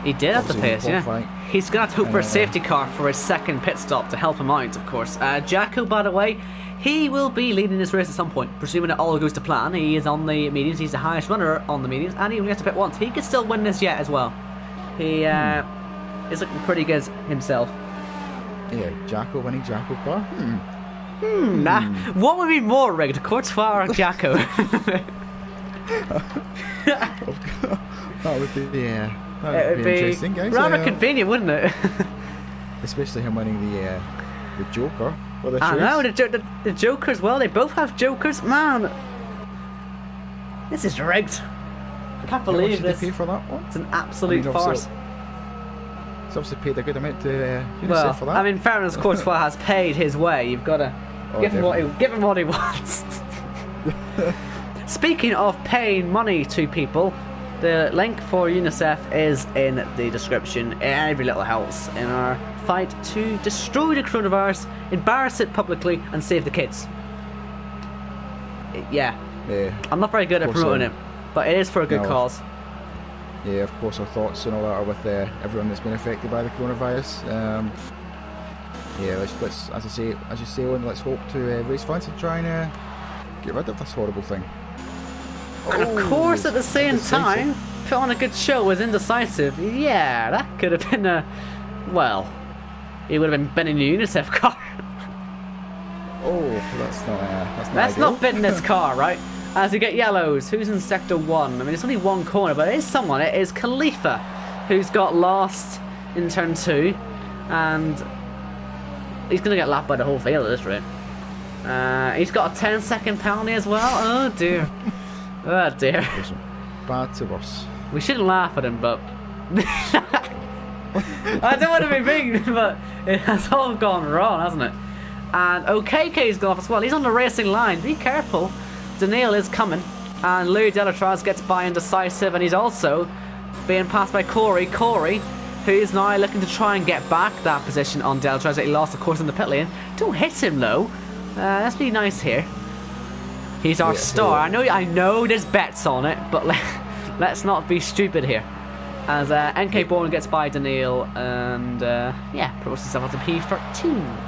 He did have the pace, yeah. He's gonna have to hope for a safety car for his second pit stop to help him out, of course. Jacko, by the way, he will be leading this race at some point, presuming it all goes to plan. He is on the mediums, he's the highest runner on the mediums, and he only has to pit once. He could still win this yet as well. He is looking pretty good himself. Yeah, Jacko winning JACKOCAR? Nah. What would be more rigged, Courtois or Jacko? That would be, That would be interesting, guys. Rather convenient, wouldn't it? Especially him winning the Joker. I know, the Joker as well. They both have Jokers. Man, this is rigged. I can't believe this. Did they pay for that one? It's an absolute farce. It's obviously paid a good amount to UNICEF for that. I mean, fairness, Courtois has paid his way. You've got to give him what he wants. Speaking of paying money to people, the link for UNICEF is in the description. Every little helps in our fight to destroy the coronavirus, embarrass it publicly, and save the kids. Yeah. I'm not very good at promoting it, but it is for a good cause. Yeah, of course, our thoughts and all that are with everyone that's been affected by the coronavirus. Yeah, let's as you say, let's hope to raise funds and try and get rid of this horrible thing. And of course, at the same time, put on a good show was Indecisive. Yeah, that could have been well, it would have been in a UNICEF car. Oh, that's not been this car, right? As we get yellows, who's in sector 1? I mean, it's only one corner, but it is someone. It is Khalifa, who's got lost in turn 2, and he's going to get lapped by the whole field at this rate. He's got a 10-second penalty as well. Oh dear. Oh dear. Bad to worse. We shouldn't laugh at him, but I don't want to be mean, but it has all gone wrong, hasn't it? And OKK's gone off as well. He's on the racing line. Be careful. Daniil is coming, and Louis Delatraz gets by Indecisive, and he's also being passed by Corey. Corey, who is now looking to try and get back that position on Delatraz that he lost, of course, in the pit lane. Don't hit him though. Let's be nice here. He's our star. I know there's bets on it, but let's not be stupid here. As NK Bourne gets by Daniil, and yeah, promotes himself up to P13.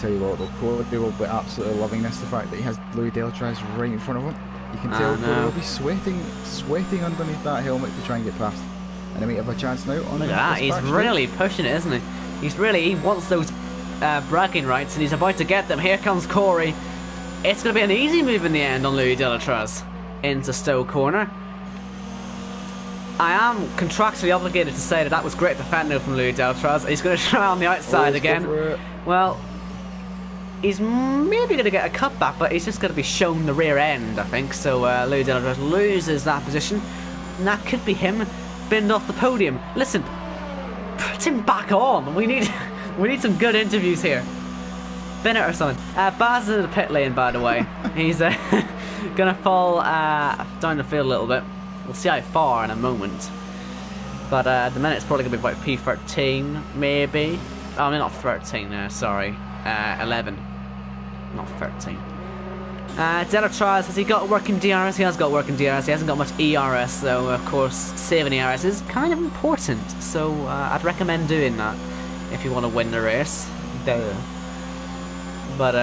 Tell you what, they will be absolutely loving this. The fact that he has Louis Delatraz right in front of him. You can tell he'll be sweating underneath that helmet to try and get past. And he might have a chance now. Look at that, he's really pushing it, isn't he? He wants those bragging rights, and he's about to get them. Here comes Corey. It's going to be an easy move in the end on Louis Delatraz into Stowe corner. I am contractually obligated to say that was great defending from Louis Delatraz. He's going to try on the outside again. Well, he's maybe going to get a cutback, but he's just going to be shown the rear end, I think. So Louis Delatraz loses that position, and that could be him binned off the podium. Listen, put him back on. We need some good interviews here. Bin it or something. Baz is in the pit lane, by the way. He's going to fall down the field a little bit. We'll see how far in a moment. But at the minute it's probably going to be about P13, maybe. Oh, no, not 13, sorry. 11. Not 13. Delatraz, has he got working DRS? He has got working DRS. He hasn't got much ERS, so of course saving ERS is kind of important. So I'd recommend doing that if you want to win the race. But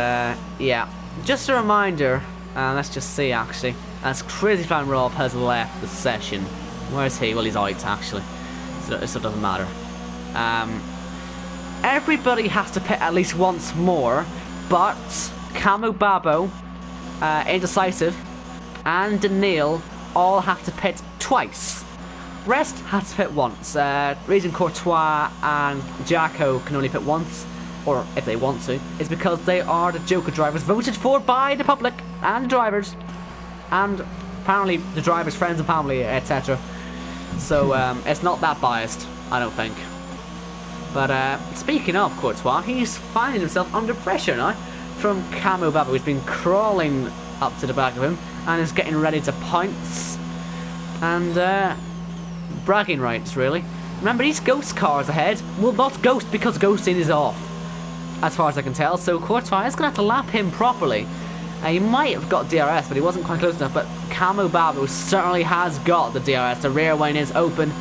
yeah, just a reminder, let's just see actually, as Crazy Fan Rob has left the session. Where's he? Well, he's out actually, so it doesn't matter. Everybody has to pit at least once more, but Camo Babo, Indecisive, and Daniil all have to pit twice. Rest has to pit once. Reason Courtois and Jacko can only pit once, or if they want to, is because they are the Joker drivers voted for by the public and the drivers, and apparently the drivers' friends and family, etc. So it's not that biased, I don't think. But speaking of Courtois, he's finding himself under pressure now from Camo Babo, who's been crawling up to the back of him and is getting ready to pounce. And bragging rights, really. Remember, these ghost cars ahead will not ghost because ghosting is off, as far as I can tell. So Courtois is going to have to lap him properly. He might have got DRS, but he wasn't quite close enough. But Camo Babo certainly has got the DRS. The rear wing is open.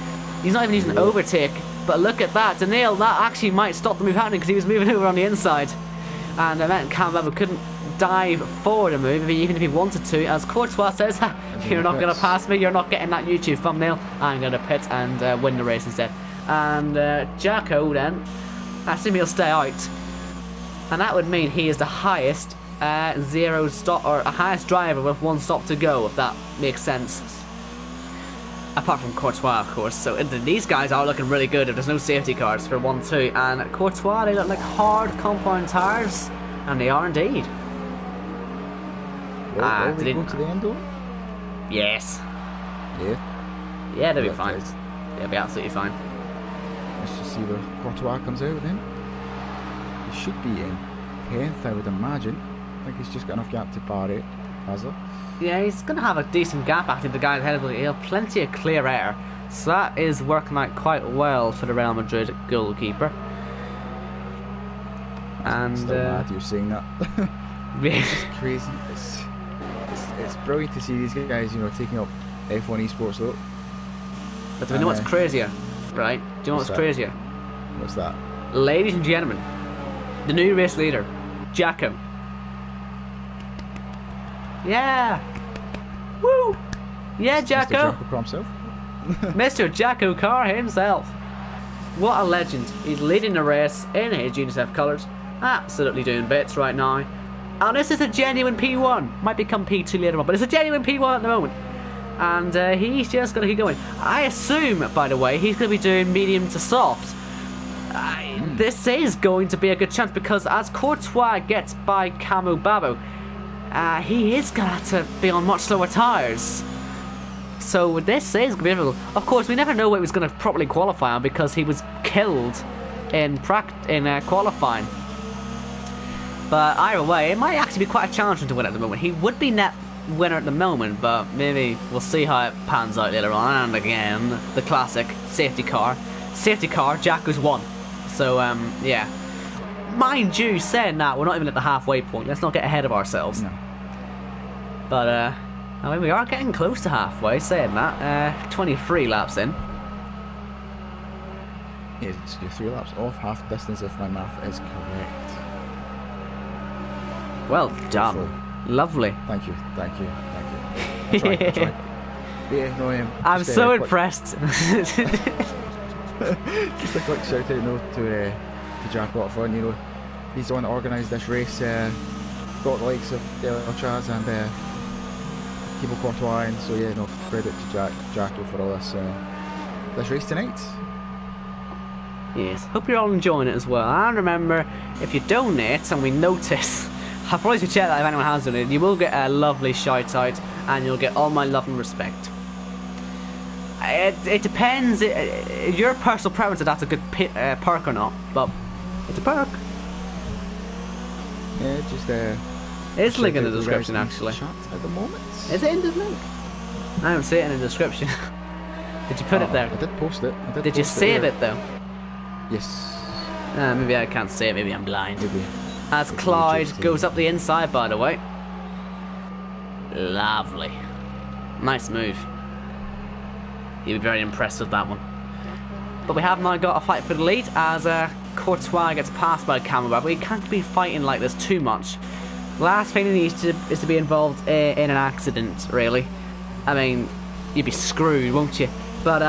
He's not even using overtake. But look at that, Daniil, that actually might stop the move happening because he was moving over on the inside. And I meant Camo Babo couldn't dive forward a move, even if he wanted to. As Courtois says, you're not going to pass me, you're not getting that YouTube thumbnail. I'm going to pit and win the race instead. And Jacko then, I assume he'll stay out. And that would mean he is the highest zero stop, or highest driver with one stop to go, if that makes sense. Apart from Courtois, of course. So these guys are looking really good if there's no safety cars for 1-2. And Courtois, they look like hard compound tyres, and they are indeed. Did they go to the end, though? Yes. Yeah. Yeah, they'll be fine. They'll be absolutely fine. Let's just see where Courtois comes out then. He should be in 10th, I would imagine. I think he's just got enough gap to bar it, has he? Yeah, he's going to have a decent gap after the guy ahead of him. He'll have plenty of clear air So that is working out quite well for the Real Madrid goalkeeper. And Still mad you're saying that. yeah. It's crazy. It's brilliant to see these guys, you know, taking up F1 eSports though. But do we know what's crazier? Right? Do you know what's crazier? What's that? Ladies and gentlemen, the new race leader, Jacko. Yeah! Woo! Yeah, Jacko! Mr. JACKOCAR himself. Mr. JACKOCAR himself. What a legend. He's leading the race in his UNICEF colours. Absolutely doing bits right now. And this is a genuine P1. Might become P2 later on, but it's a genuine P1 at the moment. And he's just going to keep going. I assume, by the way, he's going to be doing medium to soft. This is going to be a good chance because as Courtois gets by Camo Babo, he is going to have to be on much slower tyres. So this is going to be difficult. Of course, we never know what he was going to properly qualify on because he was killed in qualifying. But either way, it might actually be quite a challenge to win at the moment. He would be net winner at the moment, but maybe we'll see how it pans out later on. And again, the classic safety car. Safety car, Jacko's won. So, yeah. Mind you, saying that, we're not even at the halfway point. Let's not get ahead of ourselves. No. But, I mean, we are getting close to halfway, saying that. 23 laps in. Yeah, you're 3 laps off half distance if my math is correct. Well done. Hopefully. Lovely. Thank you. I tried. Yeah, no, I'm so impressed. Just a quick shout out to Jacko up front. You know, he's the one that organised this race. Got the likes of Delachaz and Thibaut Courtois, and so yeah, no credit to Jacko for all this race tonight. Yes, hope you're all enjoying it as well. And remember, if you donate and we notice, I'll probably check that if anyone has donated, you will get a lovely shout out and you'll get all my love and respect. It depends, your personal preference if that's a good perk or not, but it's a perk. Yeah, just it's linked in the description actually. Chat at the moment. Is it in the link? I don't see it in the description. Did you put it there? I did post it. Did you save it though? Yes. Maybe I can't see it, maybe I'm blind. Maybe. As Clyde goes up the inside, by the way. Lovely. Nice move. You'll be very impressed with that one. But we have now got a fight for the lead as Courtois gets passed by Camelback. But he can't be fighting like this too much. Last thing he needs is to be involved in an accident, really. I mean, you'd be screwed, won't you? But,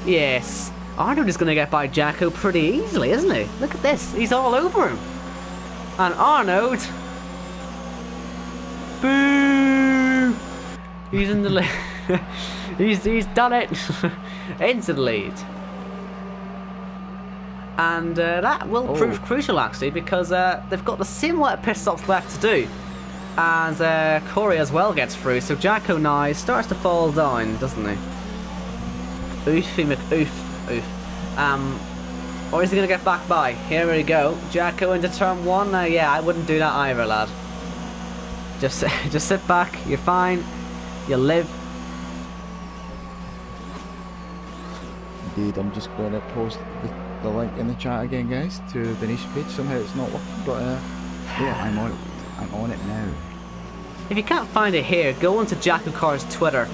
yes. Arnold is going to get by Jacko pretty easily, isn't he? Look at this. He's all over him. And Arnold... Boo! He's in the lead. he's done it. Into the lead. And that will prove crucial, actually, because they've got the same amount of pit stops left to do. And Corey as well gets through. So Jacko now starts to fall down, doesn't he? Oofy McOof. Or is he going to get back by? Here we go. Jacko into turn 1. Yeah, I wouldn't do that either, lad. Just sit back. You're fine. You'll live. Indeed, I'm just going to post the link in the chat again, guys, to the niche page. Somehow it's not working, but yeah, I'm on it. I'm on it now. If you can't find it here, go onto JACKOCAR's Twitter,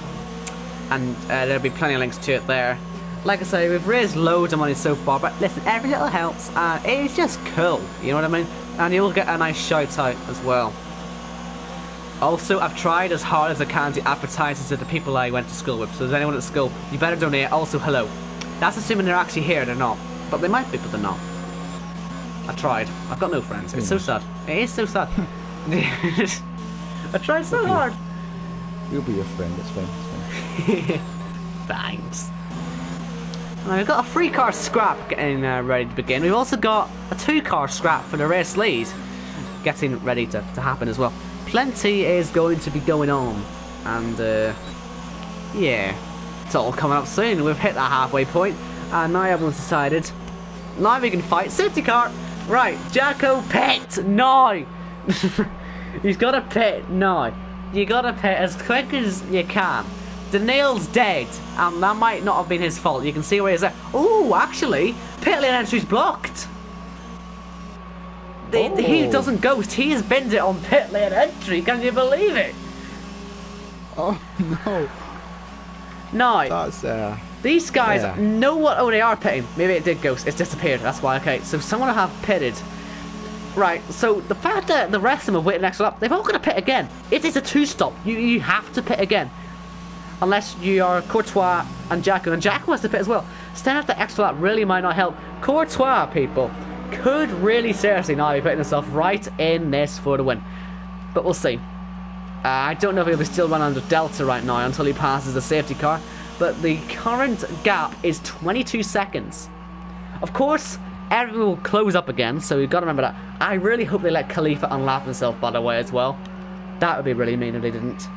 and there'll be plenty of links to it there. Like I say, we've raised loads of money so far, but listen, every little helps, and it's just cool, you know what I mean? And you'll get a nice shout out as well. Also, I've tried as hard as I can to advertise to the people I went to school with, so if there's anyone at school, you better donate. Also, hello. That's assuming they're actually here, they're not. But they might be, but they're not. I tried. I've got no friends. It's so sad. It is so sad. I tried so hard. We'll be your friend, it's fine. Thanks. Now we've got a 3-car scrap getting ready to begin. We've also got a 2-car scrap for the race lead getting ready to happen as well. Plenty is going to be going on. And yeah, it's all coming up soon. We've hit that halfway point, and now everyone's decided, now we can fight safety car. Right, Jacko, pit now. He's got to pit now. You got to pit as quick as you can the nail's dead, and that might not have been his fault. You can see where he's at. Oh, actually, pit lane entry's blocked. He doesn't ghost. He has binned it on pit lane entry. Can you believe it? Oh no. No. That's These guys know what. Oh, they are pitting. Maybe it did ghost. It's disappeared. That's why. Okay, so someone will have pitted. Right. So the fact that the rest of them have waited an extra lap, they've all got to pit again. It is a two-stop. You have to pit again, unless you are Courtois and Jacko. And Jacko has to pit as well. Staying at the extra lap really might not help. Courtois, people, could really seriously now be putting himself right in this for the win. But we'll see. I don't know if he'll be still running under Delta right now until he passes the safety car. But the current gap is 22 seconds. Of course, everyone will close up again, so you've got to remember that. I really hope they let Khalifa unlap himself, by the way, as well. That would be really mean if they didn't.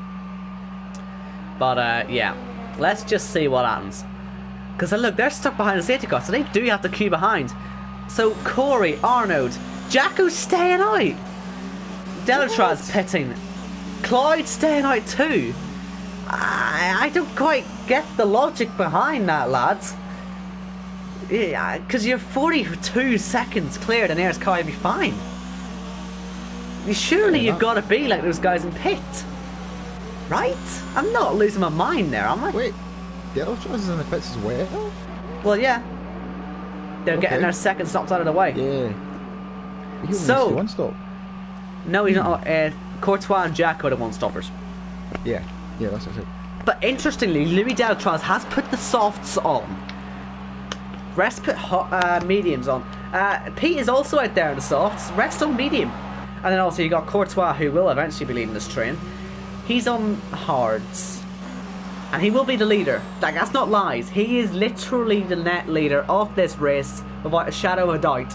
But, yeah. Let's just see what happens. Because, look, they're stuck behind the safety car, so they do have to queue behind. So, Corey, Arnold, Jacko's staying out. Delatraz pitting. Clyde staying out too. I don't quite get the logic behind that, lads. Yeah, because you're 42 seconds cleared and Air's car, you'll be fine. Surely you've got to be like those guys in pit. Right? I'm not losing my mind there, am I? Wait, Delatraz is in the pits as well? Well, yeah. They're getting their second stops out of the way. Yeah. So, one stop. No, he's not. Courtois and Jack are the one-stoppers. Yeah, that's what I said. But interestingly, Louis Delatraz has put the softs on. Rest put mediums on. Pete is also out there in the softs. Rest on medium. And then also you got Courtois, who will eventually be leading this train. He's on hards. And he will be the leader. Like, that's not lies. He is literally the net leader of this race without a shadow of a doubt.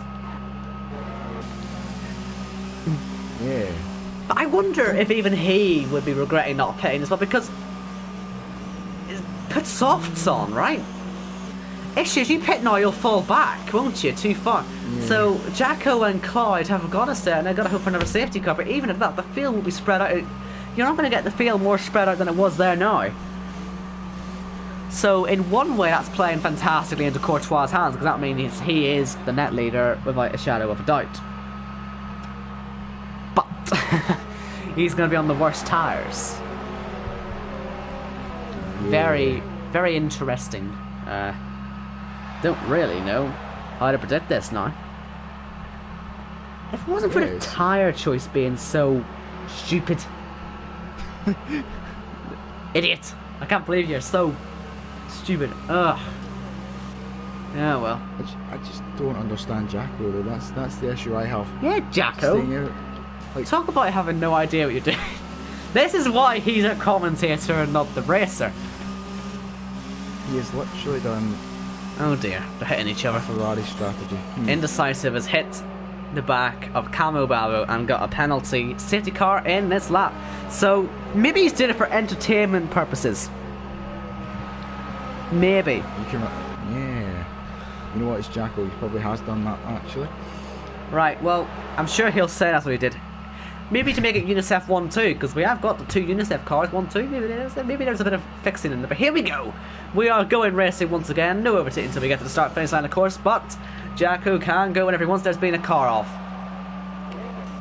Yeah. But I wonder if even he would be regretting not pitting as well, because put softs on, right? Issue, if you pit now, you'll fall back, won't you? Too far. Yeah. So Jacko and Clyde have got to stay, and they've got to hope for another safety car. But even at that, the field will be spread out. You're not going to get the field more spread out than it was there now. So in one way, that's playing fantastically into Courtois' hands, because that means he is the net leader without a shadow of a doubt. But he's going to be on the worst tyres. Yeah. Very, very interesting. Don't really know how to predict this now. If it wasn't for the tyre choice being so stupid. Idiot. I can't believe you're so stupid. Ugh. Yeah, well. I just don't understand Jacko, though. That's the issue I have. Yeah, Jacko. Like, talk about having no idea what you're doing. This is why he's a commentator and not the racer. He has literally done... Oh dear, they're hitting each other. Ferrari strategy. Indecisive has hit the back of Camo Balbo and got a penalty safety car in this lap. So maybe he's doing it for entertainment purposes. Maybe. Yeah. You know what, it's Jacko. He probably has done that actually. Right. Well, I'm sure he'll say that's what he did. Maybe to make it UNICEF 1-2, because we have got the two UNICEF cars, 1-2. Maybe there's a bit of fixing in there. But here we go. We are going racing once again. No overtaking until we get to the start finish line, of course. But Jacko can go whenever he wants. There's been a car off.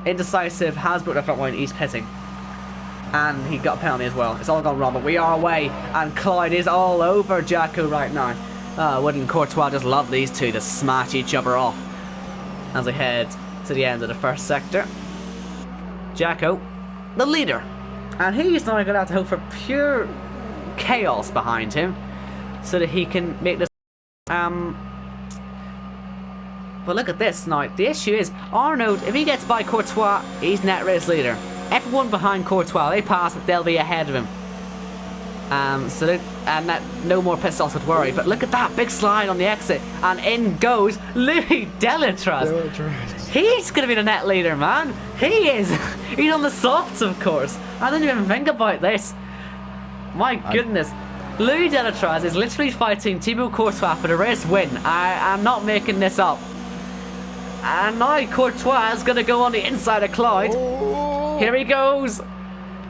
Indecisive has broken the front line. He's pitting. And he got a penalty as well. It's all gone wrong, but we are away. And Clyde is all over Jacko right now. Wouldn't Courtois just love these two to smash each other off as they head to the end of the first sector. Jacko, the leader, and he's now going to have to hope for pure chaos behind him so that he can make this. But look at this now. The issue is Arnaud, if he gets by Courtois, he's net race leader. F1 behind Courtois, they pass it, they'll be ahead of him. No more pit stops would worry. But look at that big slide on the exit, and in goes Louis Delatraz. He's going to be the net leader, man. He is. He's on the softs, of course. I didn't even think about this. My goodness. Louis Delatraz is literally fighting Thibaut Courtois for the race win. I'm not making this up. And now Courtois is going to go on the inside of Clyde. Oh. Here he goes.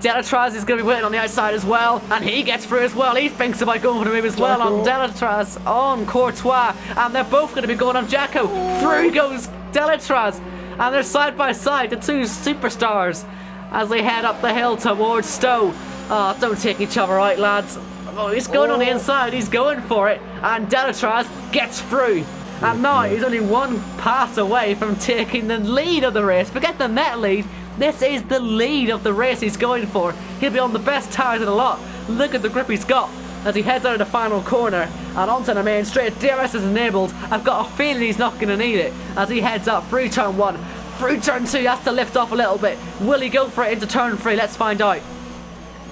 Delatraz is going to be waiting on the outside as well, and he gets through as well. He thinks about going for the move as well on Delatraz, on Courtois, and they're both going to be going on Jacko. Through goes Delatraz, and they're side by side, the two superstars, as they head up the hill towards Stowe. Oh, don't take each other out, lads. Oh, he's going on the inside, he's going for it, and Delatraz gets through. And now he's only one pass away from taking the lead of the race. Forget the net lead. This is the lead of the race he's going for. He'll be on the best tyres of the lot. Look at the grip he's got as he heads out of the final corner and onto the main straight. DRS is enabled. I've got a feeling he's not going to need it as he heads up through turn 1. Through turn 2, he has to lift off a little bit. Will he go for it into turn 3? Let's find out.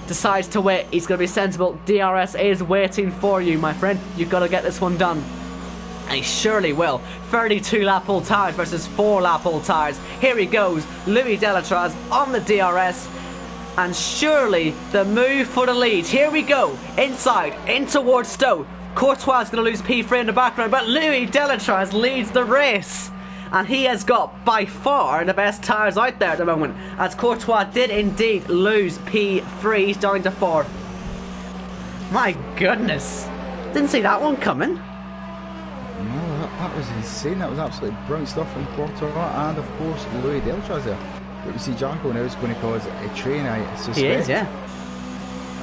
Decides to wait. He's going to be sensible. DRS is waiting for you, my friend. You've got to get this one done. And he surely will. 32 lap all tyres versus 4 lap all tyres. Here he goes. Louis Delatraz on the DRS. And surely the move for the lead. Here we go. Inside. In towards Stowe. Courtois is going to lose P3 in the background. But Louis Delatraz leads the race. And he has got by far the best tyres out there at the moment. As Courtois did indeed lose P3. He's down to 4. My goodness. Didn't see that one coming. No, that was insane. That was absolutely brilliant stuff from Courtois and, of course, Louis Delatraz there. But we see Jacko now is going to cause a train, I suspect. He is, yeah.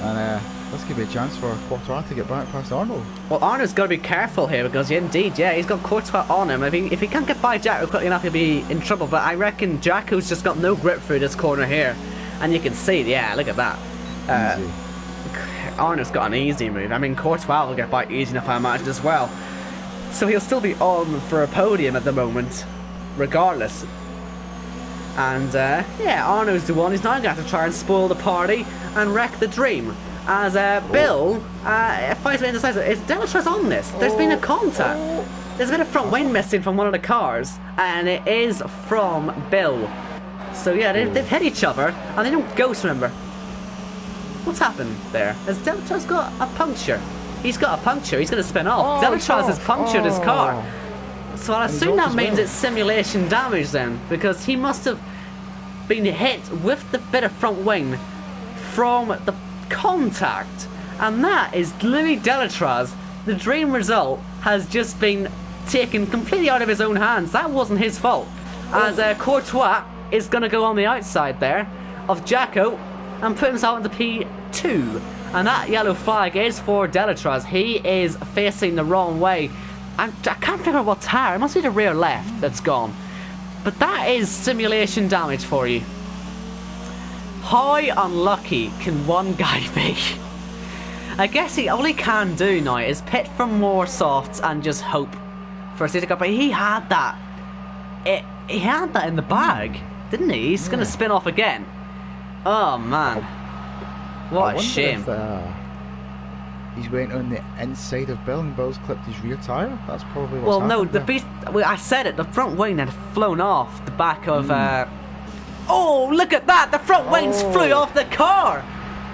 And this could be a chance for Courtois to get back past Arnold. Well, Arnold's got to be careful here because, indeed, yeah, he's got Courtois on him. If he can't get by Jacko quickly enough, he'll be in trouble. But I reckon Jacko's just got no grip through this corner here. And you can see, yeah, look at that. Arnold's got an easy move. I mean, Courtois will get by easy enough, I imagine, as well. So he'll still be on for a podium at the moment, regardless. And yeah, Arno's the one who's now going to have to try and spoil the party and wreck the dream. As Bill fights me indecisive. Is Delatraz on this? There's been a contact. There's been a front wing missing from one of the cars, and it is from Bill. So yeah, they've hit each other, and they don't ghost, remember. What's happened there? Has Delatraz got a puncture? He's got a puncture. He's going to spin off. Delatraz has punctured his car. So I assume that means it's simulation damage then, because he must have been hit with the bit of front wing from the contact. And that is Louis Delatraz. The dream result has just been taken completely out of his own hands. That wasn't his fault. As Courtois is going to go on the outside there of Jacko and put himself into P2. And that yellow flag is for Delatraz. He is facing the wrong way. I can't figure out what tyre. It must be the rear left that's gone. But that is simulation damage for you. How unlucky can one guy be? I guess all he can do now is pit for more softs and just hope for a safety car. But he had that. He had that in the bag, didn't he? He's going to spin off again. Oh, man. What a shame. If, he's went on the inside of Bill and Bill's clipped his rear tyre. That's probably what's Well, no, happened I said it. The front wing had flown off the back of... Oh, look at that! The front wings flew off the car!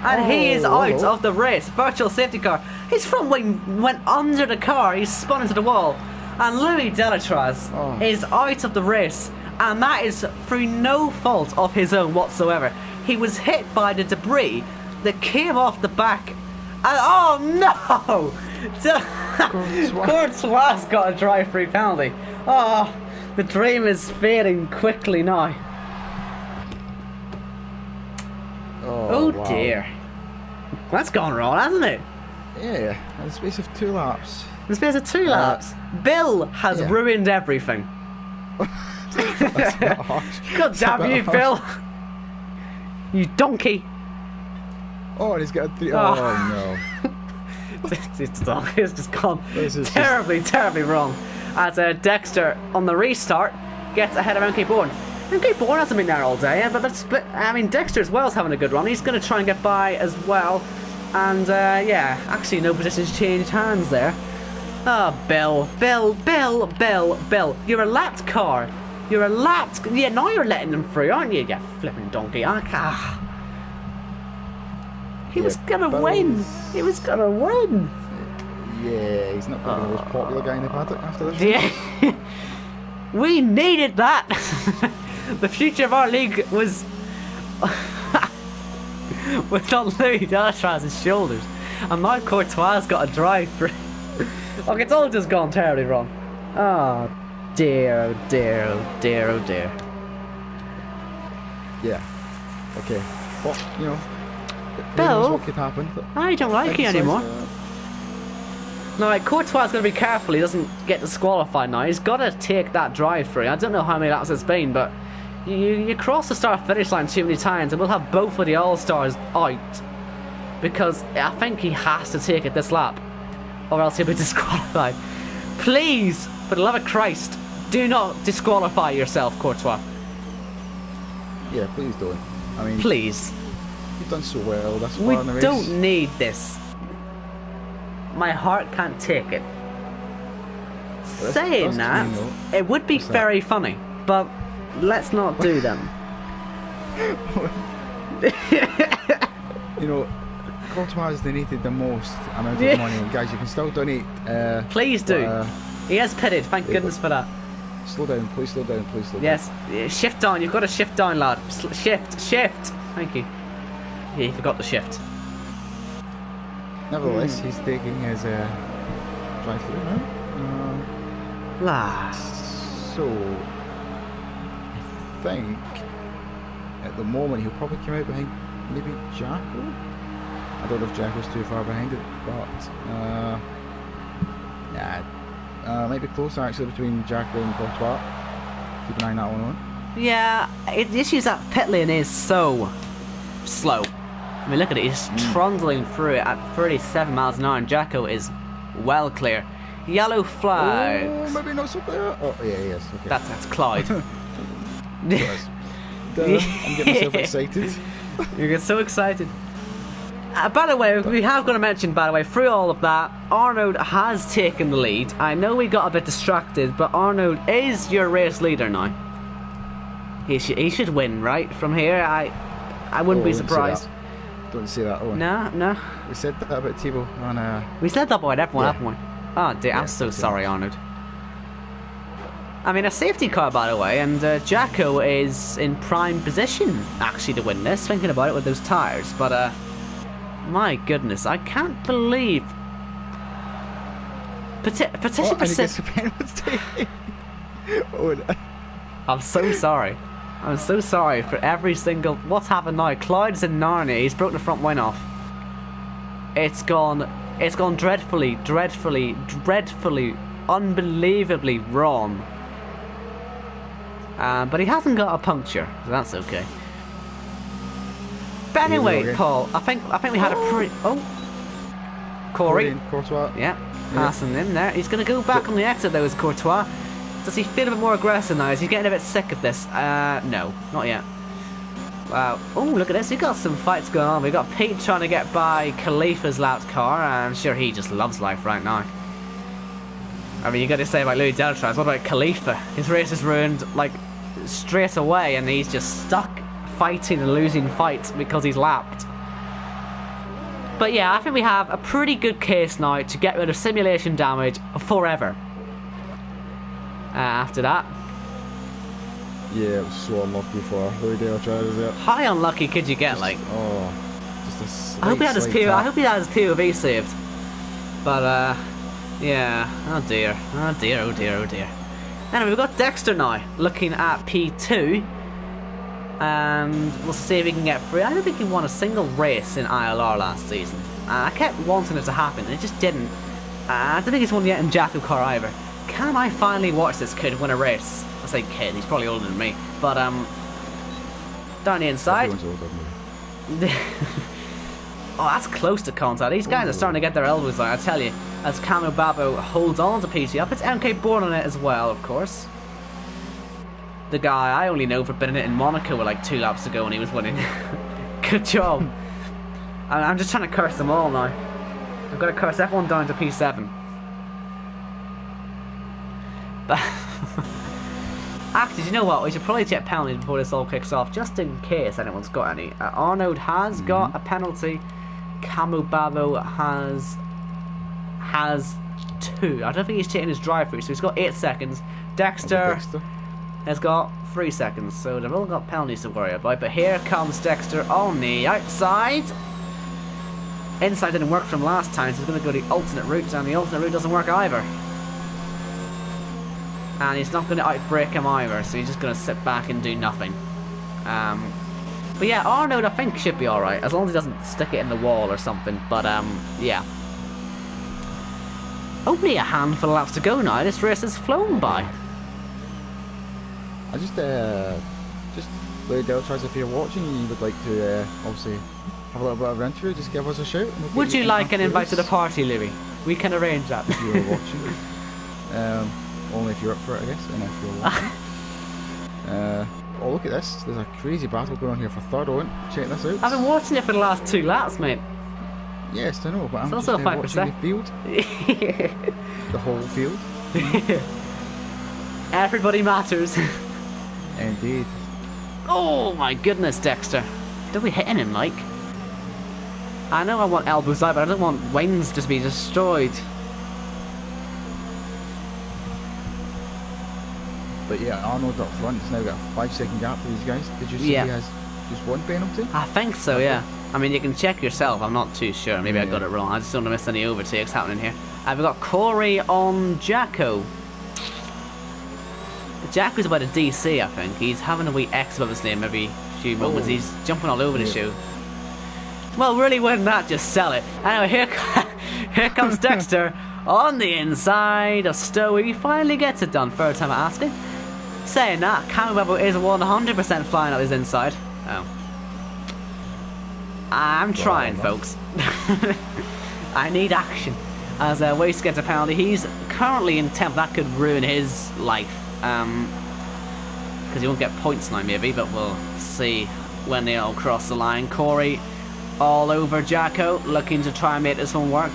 And he is out of the race. Virtual safety car. His front wing went under the car. He spun into the wall. And Louis Delatraz is out of the race. And that is through no fault of his own whatsoever. He was hit by the debris that came off the back. And oh no! Courtois got a drive-through penalty. Oh, the dream is fading quickly now. Oh wow. Dear. That's gone wrong, hasn't it? Yeah, in the space of 2 laps. In the space of 2 laps? Bill has ruined everything. That's not harsh. God damn you, Bill! You donkey! Oh, and he's got a 3. Oh no. It's just gone terribly, terribly wrong. As Dexter on the restart gets ahead of MK Bourne. MK Bourne hasn't been there all day, but that's split. I mean, Dexter as well is having a good run. He's going to try and get by as well. And yeah, actually no positions changed hands there. Oh, Bill. You're a lapped car. You're a lapped... Yeah, now you're letting them through, aren't you, you flipping donkey? He was gonna win. He was gonna win. Yeah, he's not going to be the most popular guy in the paddock after this. Yeah. We needed that. The future of our league was... with not Louis Delatraz's shoulders. And now Courtois got a drive through. Look, it's all just gone terribly wrong. Oh dear, oh dear, oh dear, oh dear. Yeah. Okay. Well, you know, Bill, what could happen. I don't like you anymore. No, like, Courtois is going to be careful he doesn't get disqualified now. He's got to take that drive through. I don't know how many laps it's been, but you cross the start-finish line too many times and we'll have both of the All-Stars out. Because I think he has to take it this lap, or else he'll be disqualified. Please, for the love of Christ, do not disqualify yourself, Courtois. Yeah, please don't. I mean, please. You've done so well this far We in the race. don't need this. My heart can't take it. Saying that, it would be very funny, but let's not do them. You know, Courtois has donated the most amount of money. Guys, you can still donate. Please do. He has pitted, thank goodness for that. Slow down, please slow down, please slow down. Yes, shift down, you've got to shift down, lad. Shift. Thank you. Yeah, you forgot the shift. Nevertheless, he's taking his drive through now. So, I think at the moment he'll probably come out behind maybe Jacko. I don't know if Jacko's too far behind it, but yeah, maybe closer actually between Jacko and Courtois. Keep an eye on that one on. Yeah, the issue is that pit lane is so slow. I mean, look at it, he's trundling through it at 37 miles an hour, and Jacko is well clear. Yellow flags. Oh, maybe not so clear. Oh, yeah, yes. Okay. That's Clyde. I'm getting myself excited. You get so excited. By the way, we have got to mention, by the way, through all of that, Arnaud has taken the lead. I know we got a bit distracted, but Arnaud is your race leader now. He should win, right? From here, I wouldn't be surprised. Don't say that, Owen. No. We said that about Thibaut on We said that about everyone, haven't we? Oh dear, Yeah, I'm so sorry, Arnaud. I mean, a safety car, by the way, and Jacko is in prime position, actually, to win this, thinking about it with those tyres, but, my goodness, I can't believe... Petition for... I'm so sorry. I'm so sorry for every single... What's happened now? Clyde's in Narnia. He's broken the front wing off. It's gone dreadfully, unbelievably wrong. But he hasn't got a puncture, so that's okay. But anyway, Paul, I think we had a pretty... Oh! Corey. Courtois. Yeah, passing in there. He's going to go back on the exit though, is Courtois. Does he feel a bit more aggressive now? Is he getting a bit sick of this? No, not yet. Wow. Oh, look at this. We've got some fights going on. We've got Pete trying to get by Khalifa's lapped car. I'm sure he just loves life right now. I mean, you got to say about Louis Delatraz. What about Khalifa? His race is ruined, like, straight away, and he's just stuck fighting and losing fights because he's lapped. But yeah, I think we have a pretty good case now to get rid of simulation damage forever. After that. Yeah, it was so unlucky for Louis Delatraz there. How unlucky could you get, like? Oh, just a I hope he had his slight I hope he had his POV saved. But yeah. Oh dear. Oh dear. Oh dear. Oh dear. Anyway, we've got Dexter now looking at P2, and we'll see if we can get through. I don't think he won a single race in ILR last season. I kept wanting it to happen, and it just didn't. I don't think he's won yet in JACKOCAR either. Can I finally watch this kid win a race? I say kid, he's probably older than me. But, down the inside. Oh, that's close to contact. These guys are starting to get their elbows out, I tell you. As Camo Babo holds on to PT up. It's MK Born on it as well, of course. The guy I only know for bidding it in Monaco with like 2 laps ago when he was winning. Good job. I'm just trying to curse them all now. I've got to curse everyone down to P7. But actually, you know what? We should probably check penalties before this all kicks off, just in case anyone's got any. Arnaud has got a penalty. Camo Babo has 2. I don't think he's taking his drive-through, so he's got 8 seconds. Dexter has got 3 seconds, so they've all got penalties to worry about. But here comes Dexter on the outside. Inside didn't work from last time, so he's going to go the alternate route, and the alternate route doesn't work either. And he's not going to outbrake him either, so he's just going to sit back and do nothing. But yeah, Arnold I think should be alright, as long as he doesn't stick it in the wall or something. But yeah. Only a handful of laps to go now. This race has flown by. I just Louis Deltraz, if you're watching and you would like to obviously have a little bit of an interview, just give us a shout. Would you like an invite to the party, Louis? We can arrange that. If you were watching. Only if you're up for it, I guess, and if you're watching. Oh, look at this. There's a crazy battle going on here for third on. Check this out. I've been watching it for the last 2 laps, mate. Yes, I know, but I'm It's just also 5%. watching the field. The whole field. Everybody matters. Indeed. Oh my goodness, Dexter. Don't be hitting him, like. I know I want elbows out, but I don't want wings to be destroyed. But yeah, Arnold up front has now got a 5-second gap for these guys. Did you see he has just 1 penalty? I think so, yeah. I mean, you can check yourself. I'm not too sure. Maybe I got it wrong. I just don't want to miss any overtakes happening here. We've got Corey on Jacko. Jacko's about a DC, I think. He's having a wee X above his name every few moments. He's jumping all over the show. Well, really, wouldn't that just sell it? Anyway, here comes Dexter on the inside of Stowe. He finally gets it done. Third time I asked it. Saying that, Camberwell is 100% flying out his inside. Oh. I'm trying, folks. I need action. As Waste gets a penalty, he's currently in 10th. That could ruin his life. Because he won't get points now, maybe, but we'll see when they all cross the line. Corey all over Jacko, looking to try and make this one work.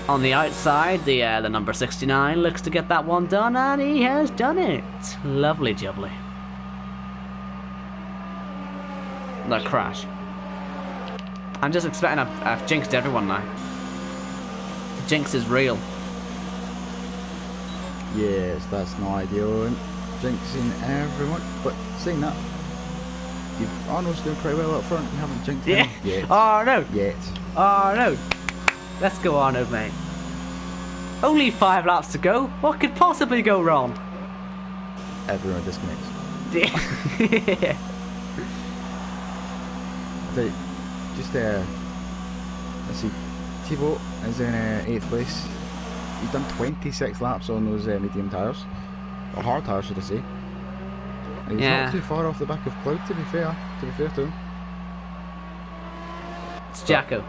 On the outside, the number 69 looks to get that one done, and he has done it. Lovely jubbly. The crash. I'm just expecting I've jinxed everyone now. The jinx is real. Yes, that's no ideal. Jinxing everyone. But saying that, Arnold's doing pretty well up front. You haven't jinxed him yet. Oh no. Yet. Oh no. Let's go Arnold, mate. Only 5 laps to go. What could possibly go wrong? Everyone disconnects. Yeah. Just let's see. Thibaut is in 8th place. He's done 26 laps on those medium tyres, or hard tyres, should I say? And he's not too far off the back of Cloud, to be fair. To be fair to him. It's Jacko.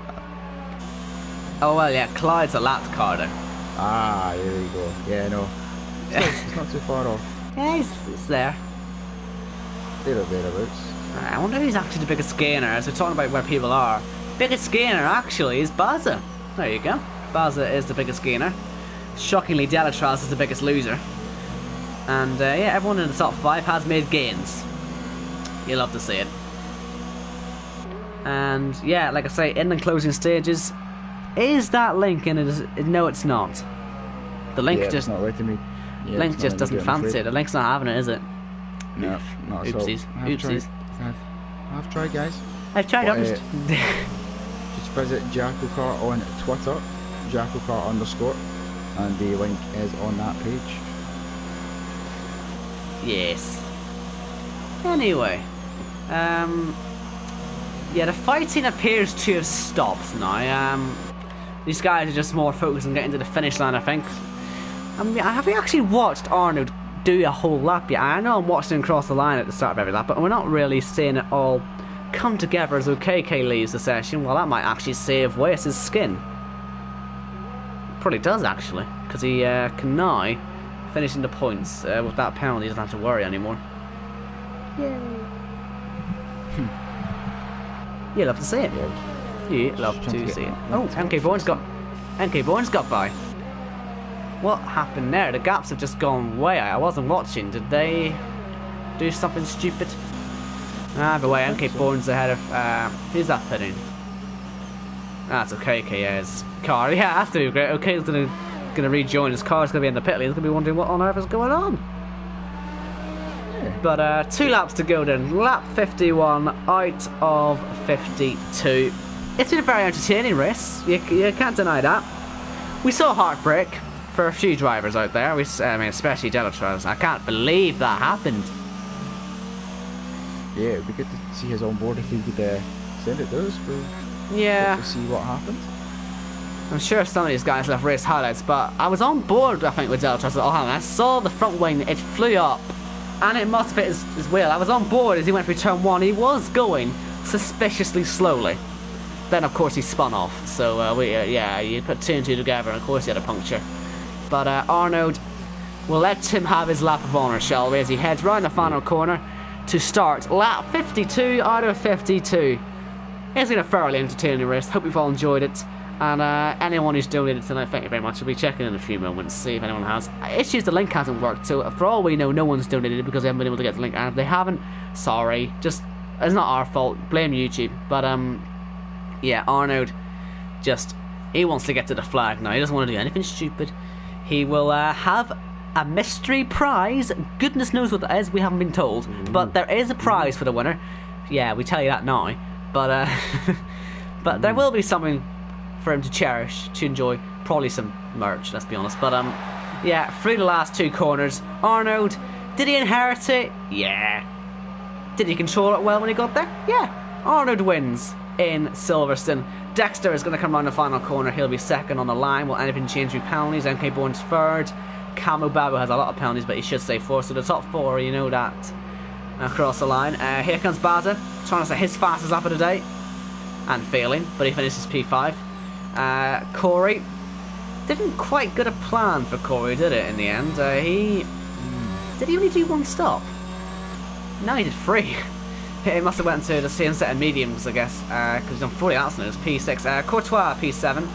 Oh well, yeah. Clyde's a lap car though. Ah, there you go. Yeah, no. It's not too far off. Yeah, he's there. Thereabouts. I wonder who's actually the biggest gainer, as we're talking about where people are. Biggest gainer, actually, is Baza. There you go. Baza is the biggest gainer. Shockingly, Delatraz is the biggest loser. And, yeah, everyone in the top 5 has made gains. You'll love to see it. And, yeah, like I say, in the closing stages, is that Link? And no, it's not. The Link just... It's not letting me. Yeah, Link just doesn't fancy it. The Link's not having it, is it? No, not at all. Oopsies. Oopsies. I've tried, guys. I've tried. Just visit JACKOCAR on Twitter, JACKOCAR_, and the link is on that page. Yes. Anyway, yeah, the fighting appears to have stopped now. These guys are just more focused on getting to the finish line, I think. I mean, have we actually watched Arnold do a whole lap yet? I know I'm watching him cross the line at the start of every lap, but we're not really seeing it all come together as OKK leaves the session. Well, that might actually save Wace's skin. Probably does, actually, because he can now finish in the points. With that penalty, he doesn't have to worry anymore. Yay. You love to see it. You love to see it. Oh, MK Bourne's got by. What happened there? The gaps have just gone way out. I wasn't watching. Did they do something stupid? Either way, MK Bourne's ahead of... who's that pitting? That's OKK's car. Yeah, that's doing great. OK's gonna rejoin his car. It's gonna be in the pit lane. He's gonna be wondering what on earth is going on. But 2 laps to go then. Lap 51 out of 52. It's been a very entertaining race. You can't deny that. We saw heartbreak for a few drivers out there. I mean, especially Delatraz. I can't believe that happened. Yeah, it'd be good to see his on board if he could send it to us. Yeah. To see what happened. I'm sure some of these guys left race highlights, but I was on board, I think, with Delatraz. Oh, hang on. I saw the front wing. It flew up. And it must have hit his wheel. I was on board as he went through turn 1. He was going suspiciously slowly. Then, of course, he spun off. So, yeah, you put 2 and 2 together, and of course he had a puncture. But Arnaud, we'll let him have his lap of honour, shall we, as he heads round the final corner to start lap 52 out of 52. It's been a thoroughly entertaining race. Hope you've all enjoyed it. And anyone who's donated tonight, thank you very much. We'll be checking in a few moments, see if anyone has. Issues, the link hasn't worked, so for all we know, no one's donated because they haven't been able to get the link. And if they haven't, sorry. Just, it's not our fault. Blame YouTube. But, yeah, Arnaud he wants to get to the flag now. He doesn't want to do anything stupid. He will have a mystery prize. Goodness knows what that is. We haven't been told. But there is a prize for the winner. Yeah, we tell you that now. But, but there will be something for him to cherish, to enjoy. Probably some merch, let's be honest. But yeah, through the last 2 corners, Arnaud, did he inherit it? Yeah. Did he control it well when he got there? Yeah. Arnaud wins in Silverstone. Dexter is going to come around the final corner. He'll be second on the line. Will anything change with penalties? MK Bourne's third. Camo Babo has a lot of penalties, but he should stay fourth. So the top 4, you know that. Across the line. Here comes Baza, trying to say his fastest lap of the day. And failing, but he finishes P5. Corey, didn't quite get a plan for Corey, did it, in the end? Did he only do 1 stop? No, he did 3. He must have went into the same set of mediums, I guess, because he's done 40 laps now. It's P6. Courtois, P7.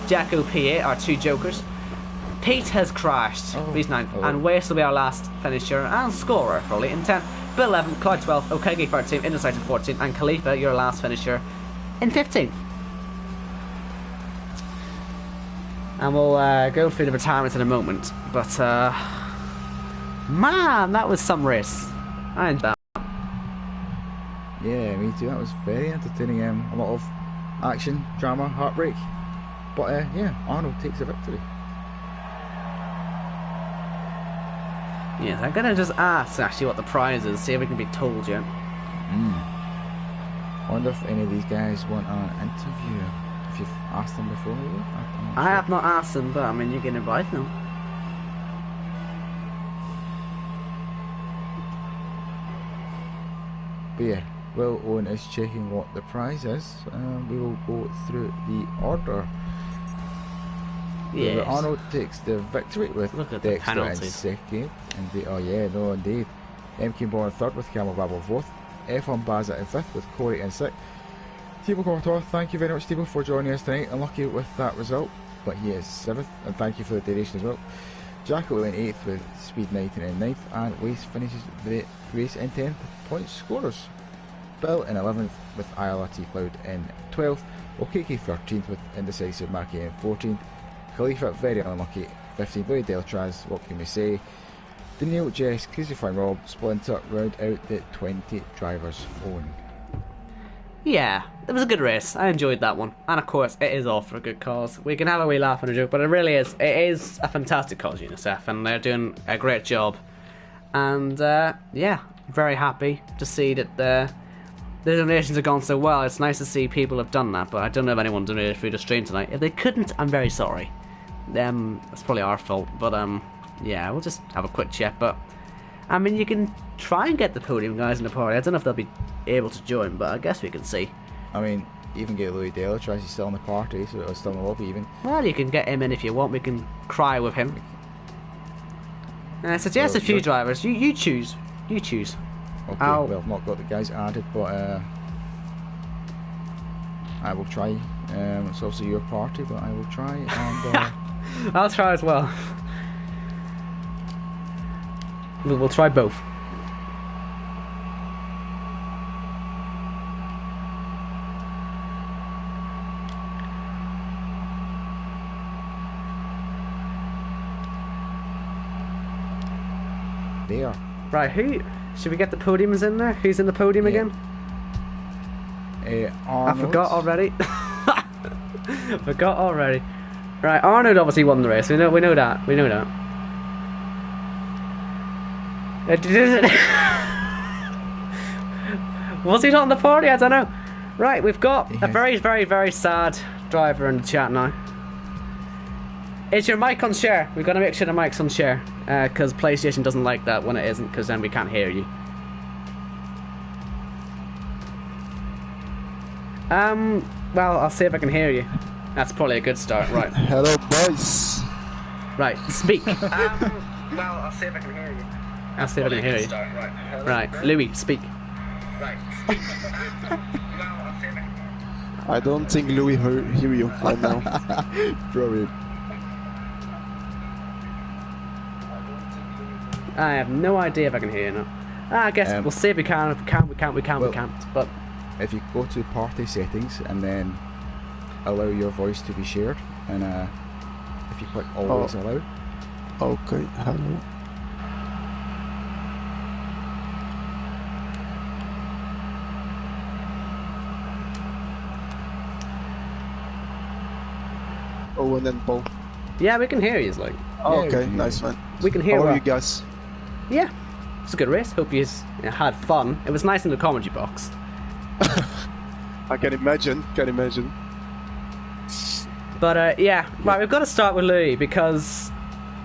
Jacko, P8, our 2 jokers. Pete has crashed, he's 9th, and Waste will be our last finisher and scorer, probably, in 10th. Bill 11, Cloud 12, Okagi 13, Indecisive 14, and Khalifa, your last finisher, in 15th. And we'll go through the retirements in a moment. But, man, that was some race. I enjoyed that. Yeah, me too. That was very entertaining. A lot of action, drama, heartbreak. But, yeah, Arnold takes the victory. Yeah, I'm going to just ask, actually, what the prize is. See if we can be told yet. I wonder if any of these guys want an interview. If you've asked them before, maybe? I have not asked them, but I mean, you can invite them. But yeah, while Owen is checking what the prize is, we will go through the order. Yes. Arnold takes the victory with Dexter in second. Oh yeah, no indeed. MK Bourne third with Camel Babble fourth. F1 Baza in fifth with Corey in sixth. Thibaut Courtois, thank you very much, Thibaut, for joining us tonight. Unlucky with that result, but he is 7th, and thank you for the donation as well. Jacko in 8th with Speed 19 in 9th, and Waste finishes the race in 10th point scorers. Bill in 11th with Ayala T Cloud in 12th, Okiki 13th with Indecisive Maki in 14th, Khalifa very unlucky 15th, Louis Deltraz, what can we say? Daniel, Jess, Crazy Fine Rob, Splinter round out the 20 drivers own. Yeah, it was a good race. I enjoyed that one. And of course, it is all for a good cause. We can have a wee laugh and a joke, but it really is. It is a fantastic cause, UNICEF, and they're doing a great job. And, yeah, very happy to see that the donations have gone so well. It's nice to see people have done that, but I don't know if anyone donated through the stream tonight. If they couldn't, I'm very sorry. It's probably our fault, but, yeah, we'll just have a quick check, but... I mean, you can try and get the podium guys in the party. I don't know if they'll be able to join, but I guess we can see. I mean, even get Louis Deltraz, he's still in the party, so it's still in the lobby even. Well, you can get him in if you want. We can cry with him. I suggest a few drivers. You choose. You choose. Okay, well, I've not got the guys added, but I will try. It's obviously your party, but I will try. And I'll try as well. We'll try both. There. Right, who Should we get the podiums in there? Who's in the podium again? I forgot already. Forgot already. Right, Arnold obviously won the race. We know that. We know that. Was he not in the party? I don't know. Right, we've got a very, very, very sad driver in the chat now. Is your mic on share? We've got to make sure the mic's on share, because PlayStation doesn't like that when it isn't, because then we can't hear you. Well, I'll see if I can hear you. That's probably a good start, right. Hello, boys. Right, speak. Well, I'll see if I can hear you. I'll see if I can hear you. Right, Louis, speak. Right, speak. I don't think Louis hear you right now. Brilliant. I have no idea if I can hear you now. I guess we'll see if we can. If we can't, we can't. We can't. We can't. But if you go to party settings and then allow your voice to be shared, and if you click always allow. Okay, hello. Owen and Paul. Yeah, we can hear you. It's like. Oh, okay, nice man. We can hear. How are you guys? Yeah, it's a good race. Hope you had fun. It was nice in the comedy box. I can imagine. But yeah, right. We've got to start with Louis because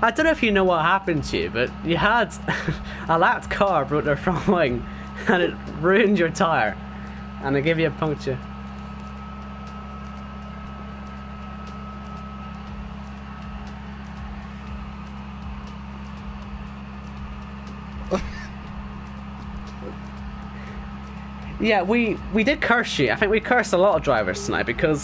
I don't know if you know what happened to you, but you had a lapped car broke their front wing, and it ruined your tire, and they gave you a puncture. Yeah, we did curse you. I think we cursed a lot of drivers tonight because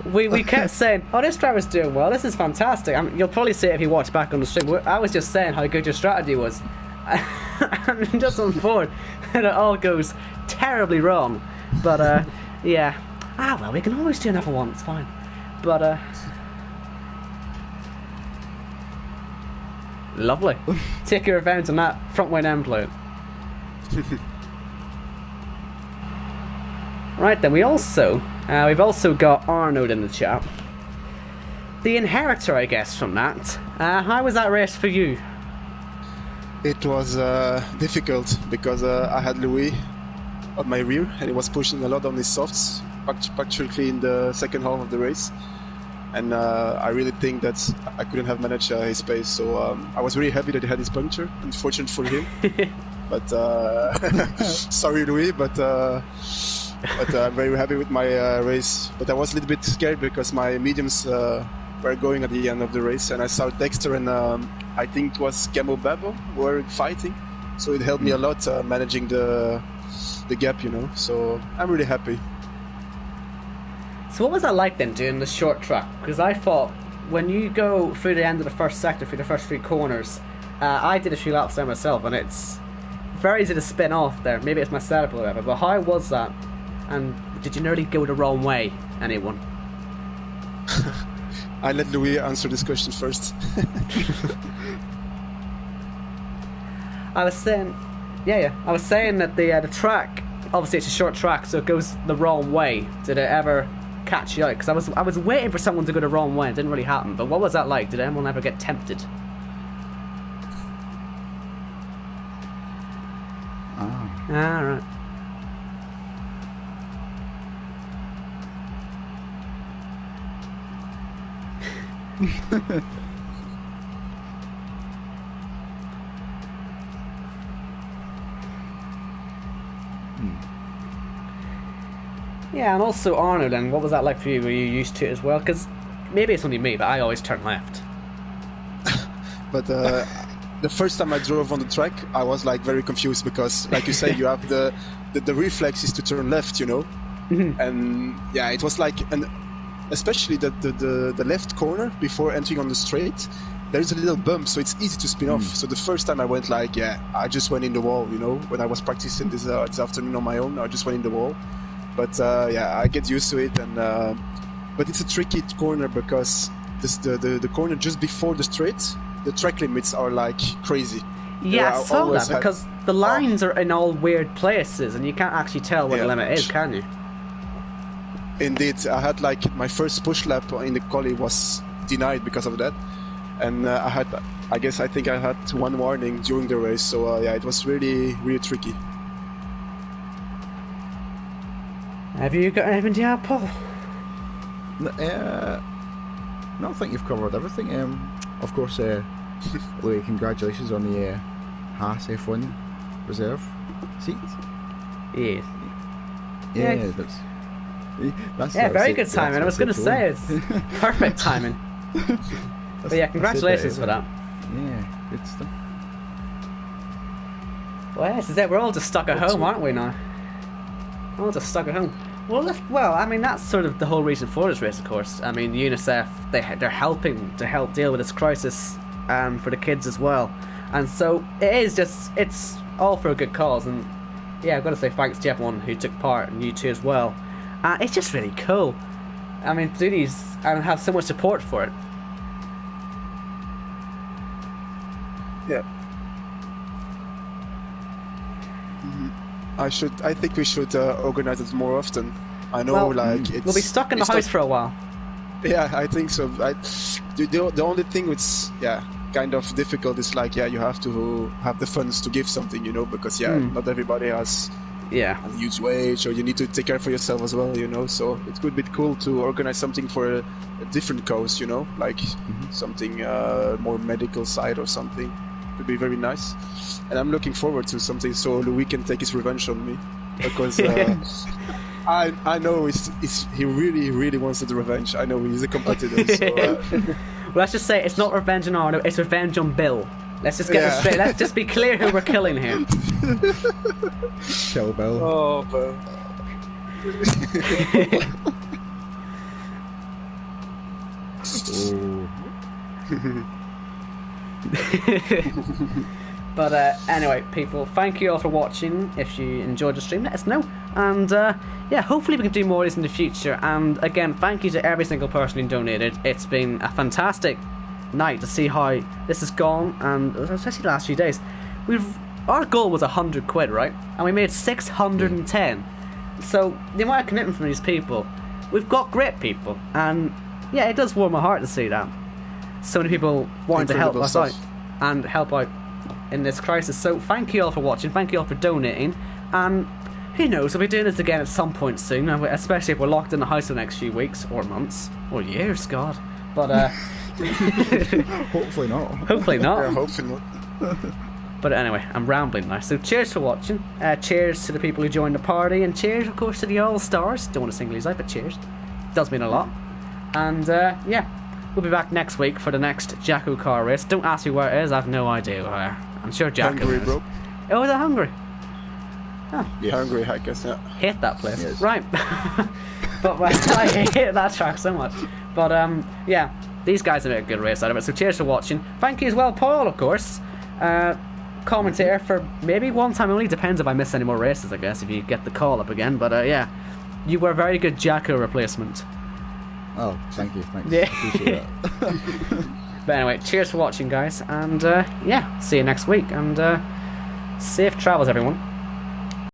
we kept saying, "Oh, this driver's doing well. This is fantastic." I mean, you'll probably see it if you watch back on the stream. I was just saying how good your strategy was, and just on board, and it all goes terribly wrong. But yeah, well, we can always do another one. It's fine. But lovely. Take your revenge on that front wing end plate. Right then, we've also got Arnold in the chat. The inheritor, I guess, from that. How was that race for you? It was difficult because I had Louis on my rear and he was pushing a lot on his softs, particularly in the second half of the race. And I really think that I couldn't have managed his pace, so I was really happy that he had his puncture. Unfortunate for him. But sorry, Louis, but I'm very happy with my race. But I was a little bit scared because my mediums were going at the end of the race, and I saw Dexter and I think it was Gambo Babbo were fighting, so it helped me a lot managing the gap, you know. So I'm really happy. So what was that like then, doing the short track? Because I thought when you go through the end of the first sector, through the first three corners, I did a few laps there myself, and it's very easy to spin off there. Maybe it's my setup or whatever, but how was that? And did you nearly go the wrong way, anyone? I let Louis answer this question first. I was saying, I was saying that the track, obviously it's a short track, so it goes the wrong way. Did it ever catch you out? Because I was waiting for someone to go the wrong way. It didn't really happen. But what was that like? Did anyone ever get tempted? Right. Yeah, and also Arnold, and what was that like for you? Were you used to it as well? Because maybe it's only me, but I always turn left. But the first time I drove on the track, I was like very confused because, like you say, you have the reflex is to turn left, you know. Mm-hmm. And yeah, it was like, and especially the left corner before entering on the straight, there's a little bump, so it's easy to spin off. So the first time I went like, I just went in the wall, you know. When I was practicing this afternoon on my own, I just went in the wall. But I get used to it, and but it's a tricky corner because the corner just before the straight, the track limits are like crazy. Yeah, I saw that because the lines are in all weird places, and you can't actually tell what the limit is, can you? Indeed, I had like my first push lap in the quali was denied because of that, and I think I had one warning during the race. So yeah, it was really tricky. Have you got anything to add, Paul? No, I think you've covered everything. Of course, Louis, congratulations on the Haas F1 reserve seat. Yes. Yeah, that's very good timing. I was going to say it's perfect timing. But yeah, congratulations for that. Yeah, good stuff. Well, yes, is it. We're all just stuck at home, aren't we now? We're all just stuck at home. Well, I mean, that's sort of the whole reason for this race, of course. I mean, UNICEF, they're helping to help deal with this crisis for the kids as well. And so it's all for a good cause. And yeah, I've got to say thanks to everyone who took part, and you too as well. It's just really cool. I mean, to do these and have so much support for it. Yeah. I think we should organize it more often. I know, we'll be stuck in the house for a while. Yeah, I think so. The only thing that's kind of difficult is you have to have the funds to give something, because not everybody has a huge wage, or you need to take care for yourself as well, So it could be cool to organize something for a different cause, something more medical side or something. It would be very nice. And I'm looking forward to something so Louis can take his revenge on me, because I know he really wants the revenge. I know he's a competitor. So, well, let's just say it's not revenge on Arno, it's revenge on Bill. Let's just get this straight. Let's just be clear who we're killing here. Kill Bill. Oh, Bill. But anyway, people, thank you all for watching. If you enjoyed the stream, let us know. And hopefully we can do more of this in the future. And again, thank you to every single person who donated. It's been a fantastic night to see how this has gone, and especially the last few days. Our goal was 100 quid, right? And we made 610. So the amount of commitment from these people, we've got great people, and yeah, it does warm my heart to see that so many people wanting to help us out and help out in this crisis. So thank you all for watching, thank you all for donating, and who knows, we'll be doing this again at some point soon, especially if we're locked in the house for the next few weeks or months or years, God. But hopefully not. Hopefully not. Yeah, hopefully not. But anyway, I'm rambling now. So cheers for watching. Cheers to the people who joined the party, and cheers, of course, to the All-Stars. Don't want to single these out, but cheers. It does mean a lot. And we'll be back next week for the next JACKOCAR race. Don't ask me where it is. I have no idea where. I'm sure Jacko Hungary, knows. bro. Oh, is it Hungary? Oh. Yeah, Hungary, I guess. Yeah. Hate that place. Yes. Right. But I hate that track so much. But these guys have made a good race out of it. So cheers for watching. Thank you as well, Paul, of course. Commentator for maybe one time only. Depends if I miss any more races, I guess, if you get the call up again. But you were a very good Jacko replacement. Oh, thank you, thanks. Yeah. Appreciate that. But anyway, cheers for watching, guys, and see you next week, and safe travels, everyone.